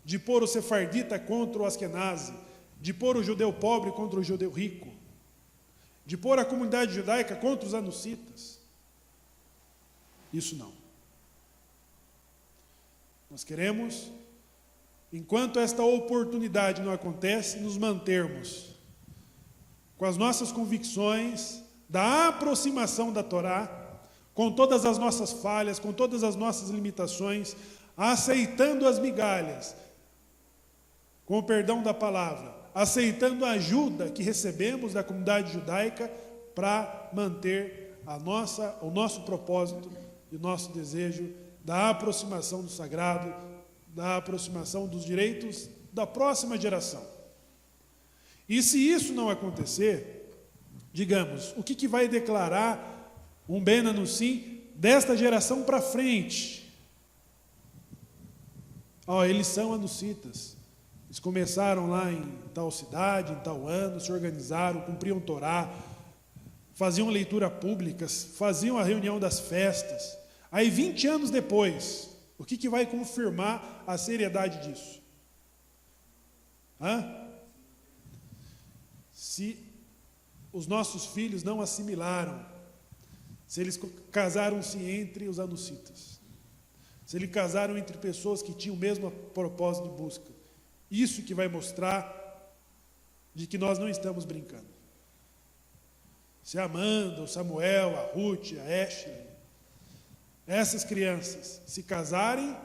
de pôr o sefardita contra o askenazi, de pôr o judeu pobre contra o judeu rico, de pôr a comunidade judaica contra os anucitas. Isso não. Nós queremos, enquanto esta oportunidade não acontece, nos mantermos com as nossas convicções da aproximação da Torá, com todas as nossas falhas, com todas as nossas limitações, aceitando as migalhas, com o perdão da palavra, aceitando a ajuda que recebemos da comunidade judaica para manter o nosso propósito e o nosso desejo da aproximação do sagrado, da aproximação dos direitos da próxima geração. E se isso não acontecer, digamos, o que vai declarar um Ben Anusim desta geração para frente? Eles são anucitas. Eles começaram lá em tal cidade, em tal ano, se organizaram, cumpriam Torá, faziam leitura pública, faziam a reunião das festas. Aí, 20 anos depois, o que vai confirmar a seriedade disso? Se os nossos filhos não assimilaram, se eles casaram-se entre os anucitas, se eles casaram entre pessoas que tinham o mesmo propósito de busca, isso que vai mostrar de que nós não estamos brincando. Se a Amanda, o Samuel, a Ruth, a Ashley, essas crianças se casarem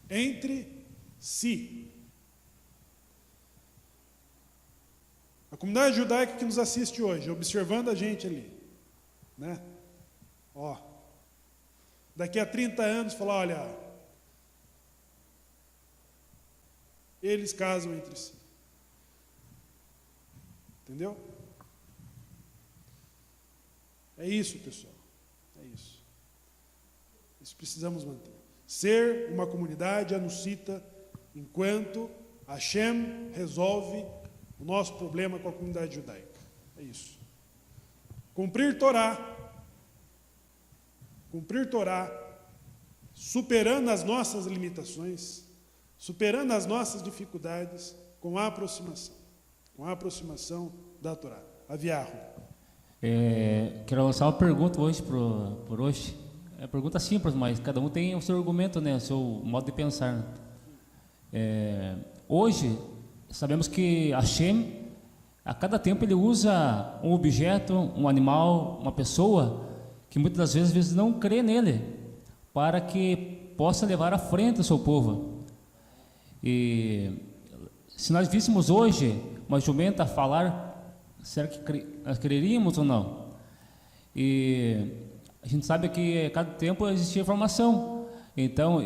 entre si, a comunidade judaica que nos assiste hoje, observando a gente ali, né? Daqui a 30 anos, falar, olha, eles casam entre si. Entendeu? É isso, pessoal. É isso. Isso precisamos manter. Ser uma comunidade anucita enquanto Hashem resolve o nosso problema com a comunidade judaica. É isso. Cumprir Torá, superando as nossas limitações, superando as nossas dificuldades, com a aproximação da Torá. Aviarro. Quero lançar uma pergunta hoje por hoje. É uma pergunta simples, mas cada um tem o seu argumento, né, o seu modo de pensar. Hoje, sabemos que Hashem, a cada tempo, ele usa um objeto, um animal, uma pessoa, que muitas das vezes não crê nele, para que possa levar à frente o seu povo. E Se nós víssemos hoje uma jumenta falar, será que nós creríamos ou não? E a gente sabe que a cada tempo existia informação. Então,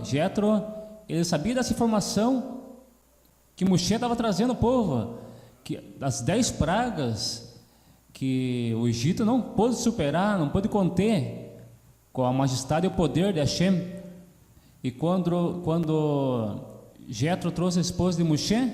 Jetro, ele sabia dessa informação que Moshe estava trazendo ao povo, que das 10 pragas que o Egito não pôde superar, não pôde conter com a majestade e o poder de Hashem. E quando Jetro trouxe a esposa de Moshe,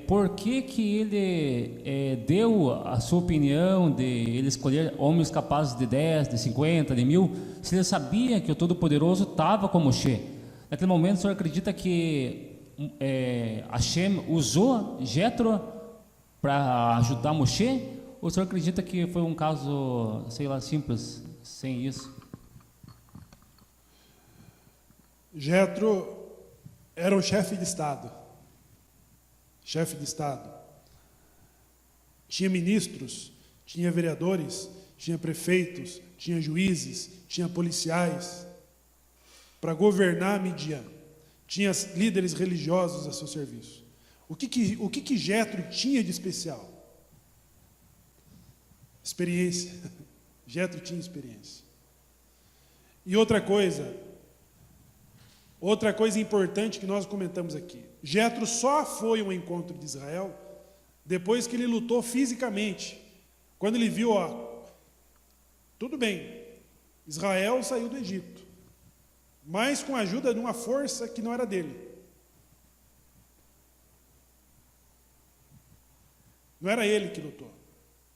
por que ele deu a sua opinião de ele escolher homens capazes de 10, de 50, de 1000, se ele sabia que o Todo-Poderoso estava com Moshe? Naquele momento, o senhor acredita que Hashem usou Jetro para ajudar Moshe? Ou o senhor acredita que foi um caso, sei lá, simples, sem isso? Jetro era um chefe de Estado. Chefe de Estado. Tinha ministros, tinha vereadores, tinha prefeitos, tinha juízes, tinha policiais para governar Midian. Tinha líderes religiosos a seu serviço. O que Jetro tinha de especial? Experiência. Jetro tinha experiência. E outra coisa importante que nós comentamos aqui. Jetro só foi um encontro de Israel depois que ele lutou fisicamente. Quando ele viu, tudo bem, Israel saiu do Egito, mas com a ajuda de uma força que não era dele. Não era ele que lutou.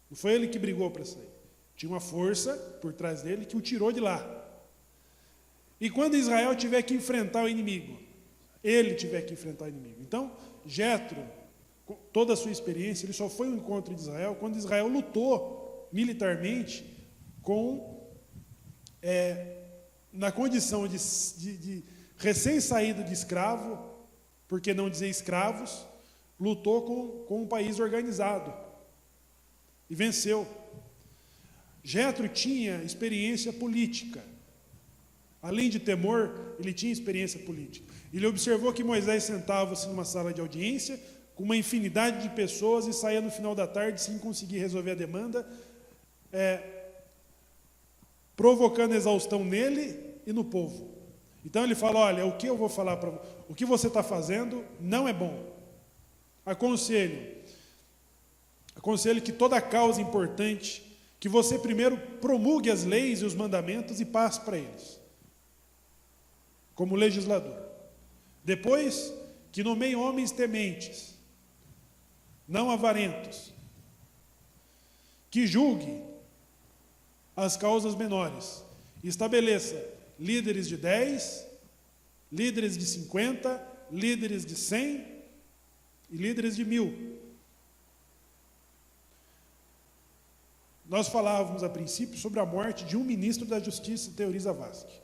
Não foi ele que brigou para sair. Tinha uma força por trás dele que o tirou de lá. E quando Israel tiver que enfrentar o inimigo, ele tiver que enfrentar o inimigo. Então, Jetro, com toda a sua experiência, ele só foi um encontro de Israel quando Israel lutou militarmente na condição de recém-saído de escravo, por que não dizer escravos, lutou com um país organizado e venceu. Jetro tinha experiência política. Além de temor, ele tinha experiência política. Ele observou que Moisés sentava-se numa sala de audiência com uma infinidade de pessoas e saía no final da tarde sem conseguir resolver a demanda, provocando exaustão nele e no povo. Então ele fala: olha, o que eu vou falar para você, o que você está fazendo não é bom. Aconselho que toda causa importante, que você primeiro promulgue as leis e os mandamentos e passe para eles, como legislador. Depois, que nomeie homens tementes, não avarentos, que julgue as causas menores, e estabeleça líderes de 10, líderes de 50, líderes de 100 e líderes de 1000. Nós falávamos a princípio sobre a morte de um ministro da Justiça, Teori Zavascki.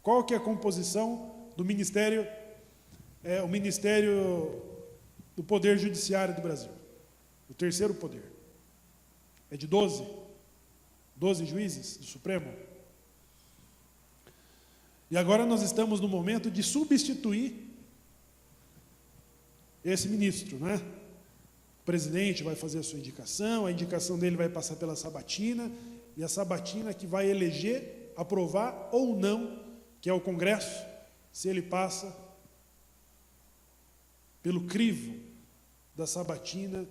Qual que é a composição do ministério, o Ministério do Poder Judiciário do Brasil? O terceiro poder. É de 12 juízes do Supremo. E agora nós estamos no momento de substituir esse ministro, né? O presidente vai fazer a sua indicação, a indicação dele vai passar pela sabatina, e a sabatina que vai eleger, aprovar ou não, que é o Congresso, se ele passa pelo crivo da sabatina,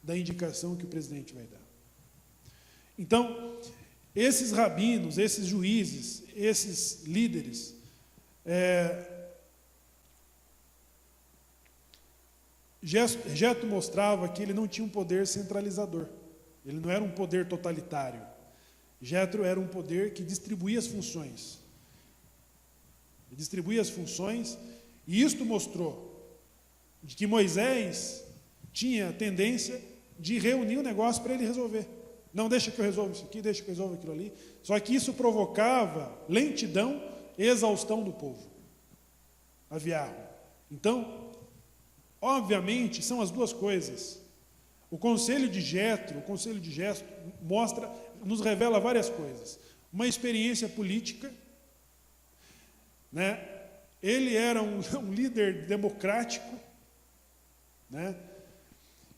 da indicação que o presidente vai dar. Então, esses rabinos, esses juízes, esses líderes, Jetro mostrava que ele não tinha um poder centralizador. Ele não era um poder totalitário. Jetro era um poder que distribuía as funções. Ele distribuía as funções, e isto mostrou de que Moisés tinha a tendência de reunir o negócio para ele resolver. Não, deixa que eu resolva isso aqui, deixa que eu resolva aquilo ali. Só que isso provocava lentidão e exaustão do povo. Aviarro. Então, obviamente, são as duas coisas. O conselho de Jetro nos revela várias coisas. Uma experiência política, né? ele era um líder democrático, né?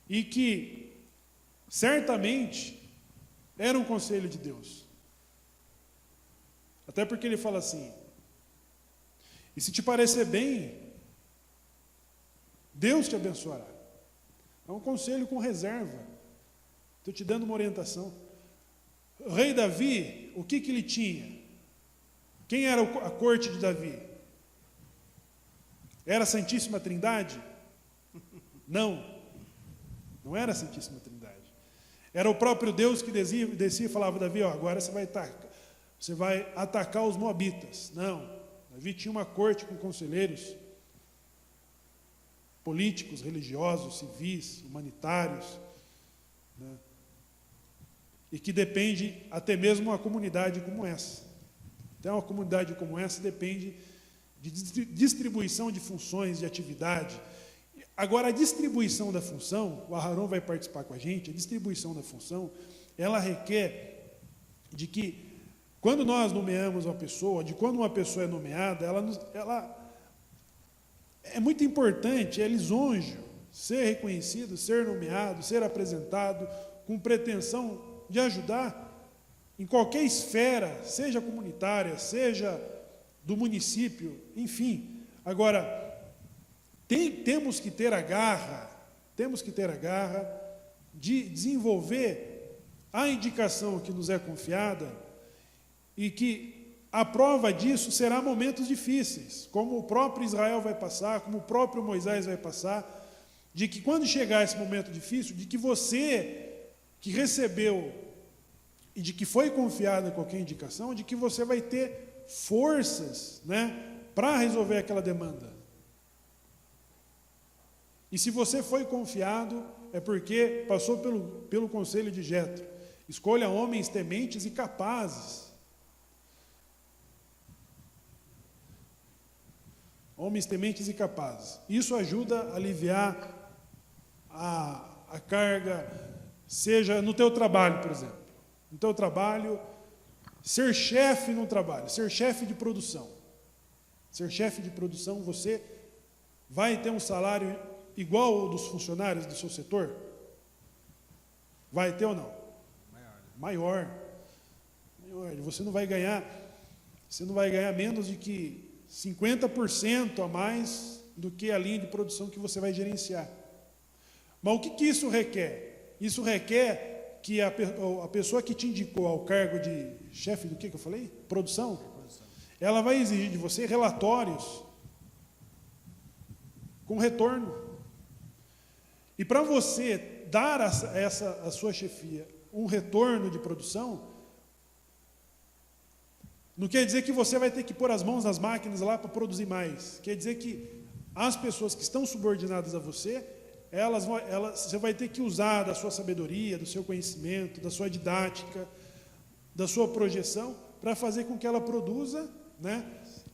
E que certamente era um conselho de Deus. Até porque ele fala assim: e se te parecer bem, Deus te abençoará. É um conselho com reserva. Estou te dando uma orientação. O rei Davi, o que ele tinha? Quem era a corte de Davi? Era a Santíssima Trindade? Não, não era a Santíssima Trindade. Era o próprio Deus que descia e falava: Davi, ó, agora você vai atacar os moabitas. Não, Davi tinha uma corte com conselheiros políticos, religiosos, civis, humanitários, né? E que depende até mesmo uma comunidade como essa. Então, uma comunidade como essa depende de distribuição de funções, de atividade. Agora, a distribuição da função, o Aharon vai participar com a gente, a distribuição da função, ela requer de que, quando nós nomeamos uma pessoa, de quando uma pessoa é nomeada, ela é muito importante, é lisonjo ser reconhecido, ser nomeado, ser apresentado, com pretensão de ajudar em qualquer esfera, seja comunitária, seja do município, enfim. Agora, temos que ter a garra de desenvolver a indicação que nos é confiada, e que a prova disso será momentos difíceis, como o próprio Israel vai passar, como o próprio Moisés vai passar, de que quando chegar esse momento difícil, de que você que recebeu e de que foi confiada qualquer indicação, de que você vai ter forças, né, para resolver aquela demanda. E se você foi confiado, é porque passou pelo conselho de Jetro. Escolha homens tementes e capazes. Homens tementes e capazes. Isso ajuda a aliviar a carga, seja no teu trabalho, por exemplo. No teu trabalho, ser chefe no trabalho, ser chefe de produção. Ser chefe de produção, você vai ter um salário igual ao dos funcionários do seu setor? Vai ter ou não? Maior. Você não vai ganhar menos de que 50% a mais do que a linha de produção que você vai gerenciar. Mas o que isso requer? Isso requer que a pessoa que te indicou ao cargo de chefe do que eu falei? Produção. Ela vai exigir de você relatórios com retorno. E para você dar a sua chefia um retorno de produção, não quer dizer que você vai ter que pôr as mãos nas máquinas lá para produzir mais. Quer dizer que as pessoas que estão subordinadas a você, você vai ter que usar da sua sabedoria, do seu conhecimento, da sua didática, da sua projeção, para fazer com que ela produza, né?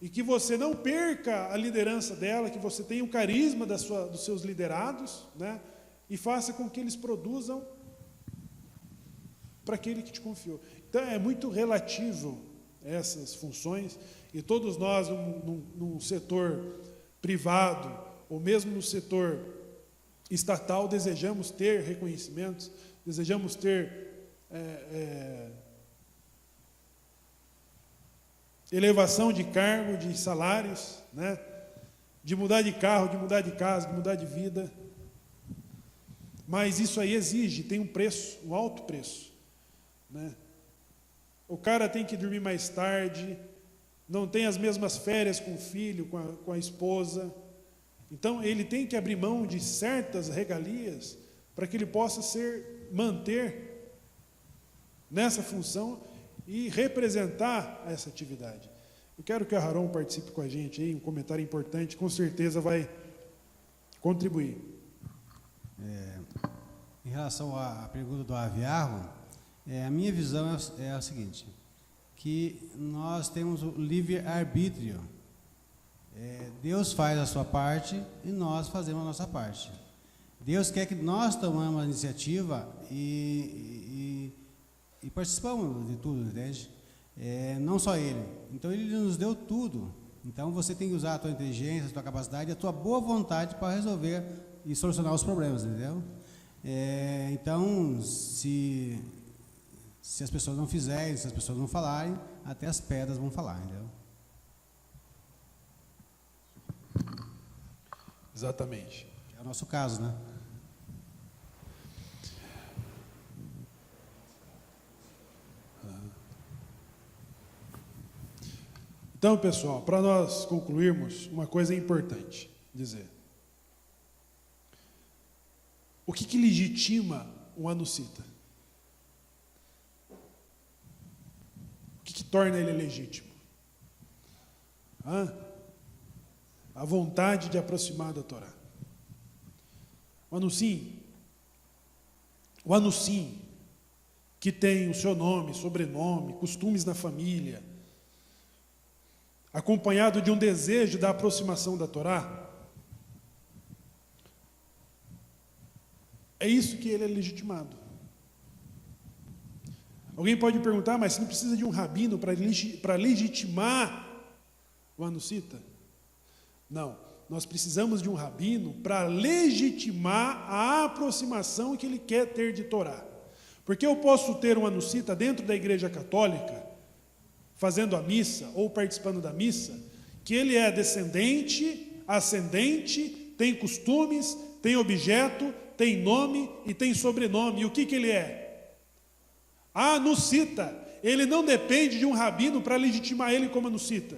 E que você não perca a liderança dela, que você tenha o carisma dos seus liderados, né? E faça com que eles produzam para aquele que te confiou. Então, é muito relativo essas funções, e todos nós, num setor privado, ou mesmo no setor estatal, desejamos ter reconhecimentos, desejamos ter elevação de cargo, de salários, né? De mudar de carro, de mudar de casa, de mudar de vida. Mas isso aí exige, tem um preço, um alto preço, né? O cara tem que dormir mais tarde, não tem as mesmas férias com o filho, com a esposa. Então, ele tem que abrir mão de certas regalias para que ele possa manter nessa função e representar essa atividade. Eu quero que o Aharon participe com a gente aí, um comentário importante, com certeza vai contribuir. Em relação à pergunta do Aviarro, a minha visão é a seguinte, que nós temos o livre-arbítrio. Deus faz a sua parte e nós fazemos a nossa parte. Deus quer que nós tomemos a iniciativa e participamos de tudo, entende? Não só Ele. Então Ele nos deu tudo, Então você tem que usar a tua inteligência, a tua capacidade, a tua boa vontade para resolver e solucionar os problemas, entendeu? Então, se as pessoas não fizerem, se as pessoas não falarem, até as pedras vão falar, entendeu? Exatamente. É o nosso caso, né? Então, pessoal, para nós concluirmos, uma coisa é importante dizer. O que legitima um anuncita? O que torna ele legítimo? A vontade de aproximar da Torá. O anuncim, que tem o seu nome, sobrenome, costumes na família, acompanhado de um desejo da aproximação da Torá, é isso que ele é legitimado. Alguém pode perguntar, mas você não precisa de um rabino para legitimar o anuncita? Não, nós precisamos de um rabino para legitimar a aproximação que ele quer ter de Torá. Porque eu posso ter um anuncita dentro da Igreja Católica, fazendo a missa ou participando da missa, que ele é descendente, ascendente, tem costumes, tem objeto, tem nome e tem sobrenome. E o que ele é? Anuncita. Ele não depende de um rabino para legitimar ele como anuncita.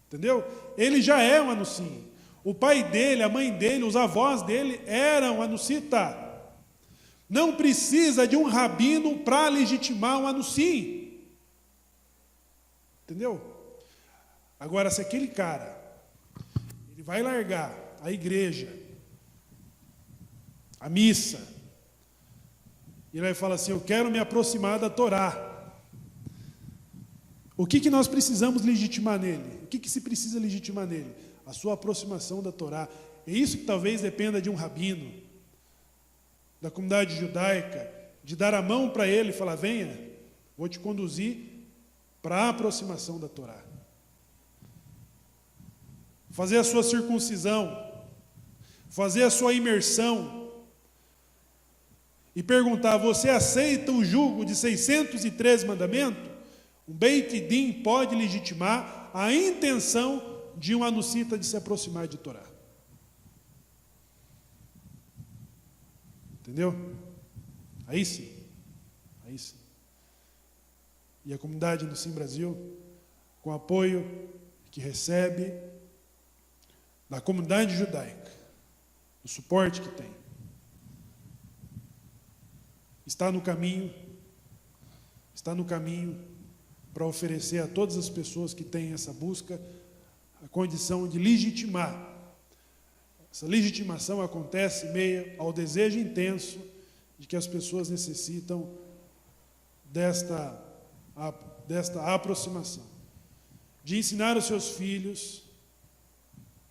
Entendeu? Ele já é um anuncim. O pai dele, a mãe dele, os avós dele eram anuncita. Não precisa de um rabino para legitimar um anuncim. Entendeu? Agora, se aquele cara ele vai largar a igreja, a missa, e ele vai falar assim, eu quero me aproximar da Torá. O que nós precisamos legitimar nele? O que se precisa legitimar nele? A sua aproximação da Torá. É isso que talvez dependa de um rabino, da comunidade judaica, de dar a mão para ele e falar, venha, vou te conduzir para a aproximação da Torá. Fazer a sua circuncisão, fazer a sua imersão, e perguntar, você aceita o jugo de 613 mandamentos? Um Beit Din pode legitimar a intenção de um anuncita de se aproximar de Torá. Entendeu? Aí sim. Aí sim. E a comunidade do Sim Brasil, com o apoio que recebe da comunidade judaica, o suporte que tem, está no caminho para oferecer a todas as pessoas que têm essa busca a condição de legitimar. Essa legitimação acontece meio ao desejo intenso de que as pessoas necessitam desta aproximação, de ensinar os seus filhos,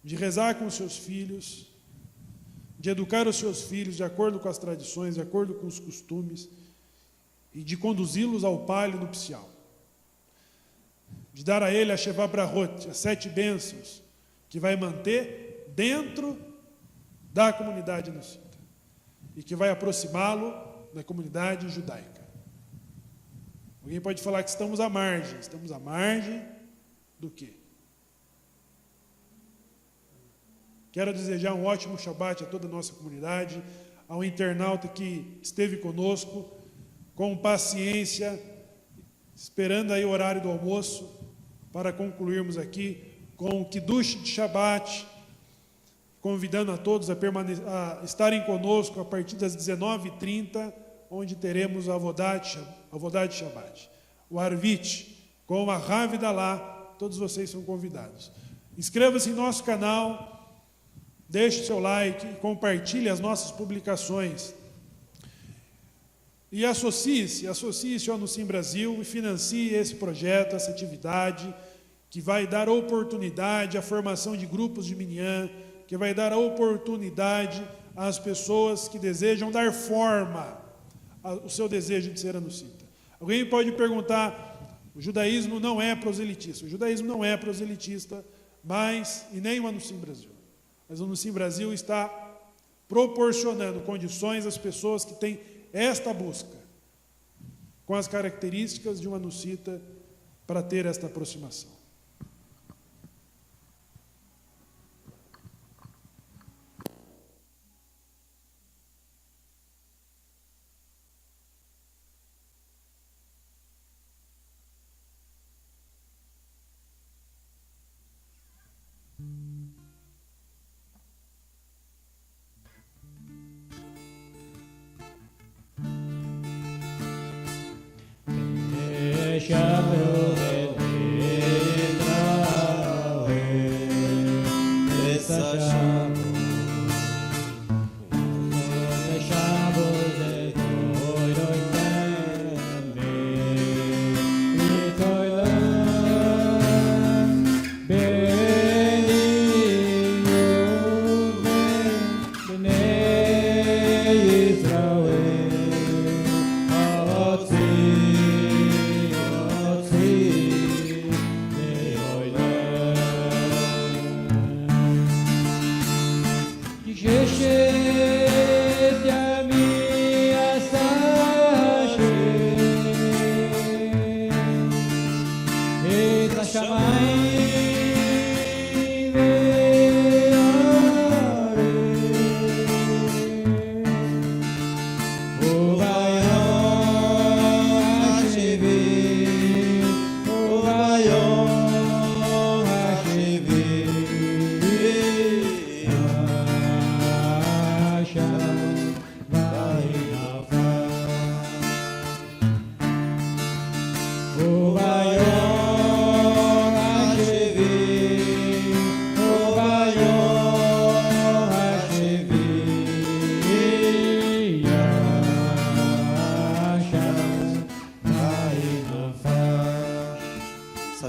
de rezar com os seus filhos, de educar os seus filhos de acordo com as tradições, de acordo com os costumes, e de conduzi-los ao palio nupcial, de dar a ele a Sheva Brahot, as 7 bênçãos, que vai manter dentro da comunidade anuncita, e que vai aproximá-lo da comunidade judaica. Alguém pode falar que estamos à margem do quê? Quero desejar um ótimo Shabbat a toda a nossa comunidade, ao internauta que esteve conosco, com paciência, esperando aí o horário do almoço, para concluirmos aqui com o Kiddush de Shabbat, convidando a todos a estarem conosco a partir das 19h30, onde teremos a Avodat Shabbat. O Arvit, com a Rav Dalá, todos vocês são convidados. Inscreva-se em nosso canal, deixe seu like e compartilhe as nossas publicações. E associe-se ao Anuncim Brasil e financie esse projeto, essa atividade, que vai dar oportunidade à formação de grupos de minyan, que vai dar a oportunidade às pessoas que desejam dar forma ao seu desejo de ser anuncita. Alguém pode perguntar, O judaísmo não é proselitista. O judaísmo não é proselitista, mas, e nem o Anuncim Brasil. Mas o Anuncim Brasil está proporcionando condições às pessoas que têm esta busca, com as características de um anuncita, para ter esta aproximação.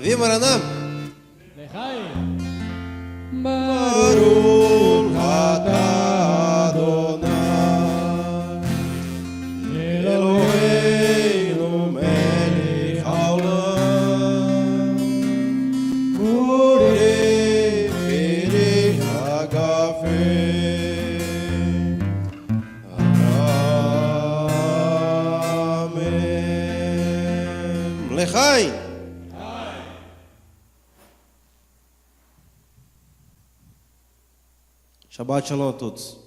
סביב מרנם. לחיים. ברוך אתה אדוני אלוהינו מלך העולם בורא פרי הגפן אמן. לחיים. Shabbat Shalom a todos.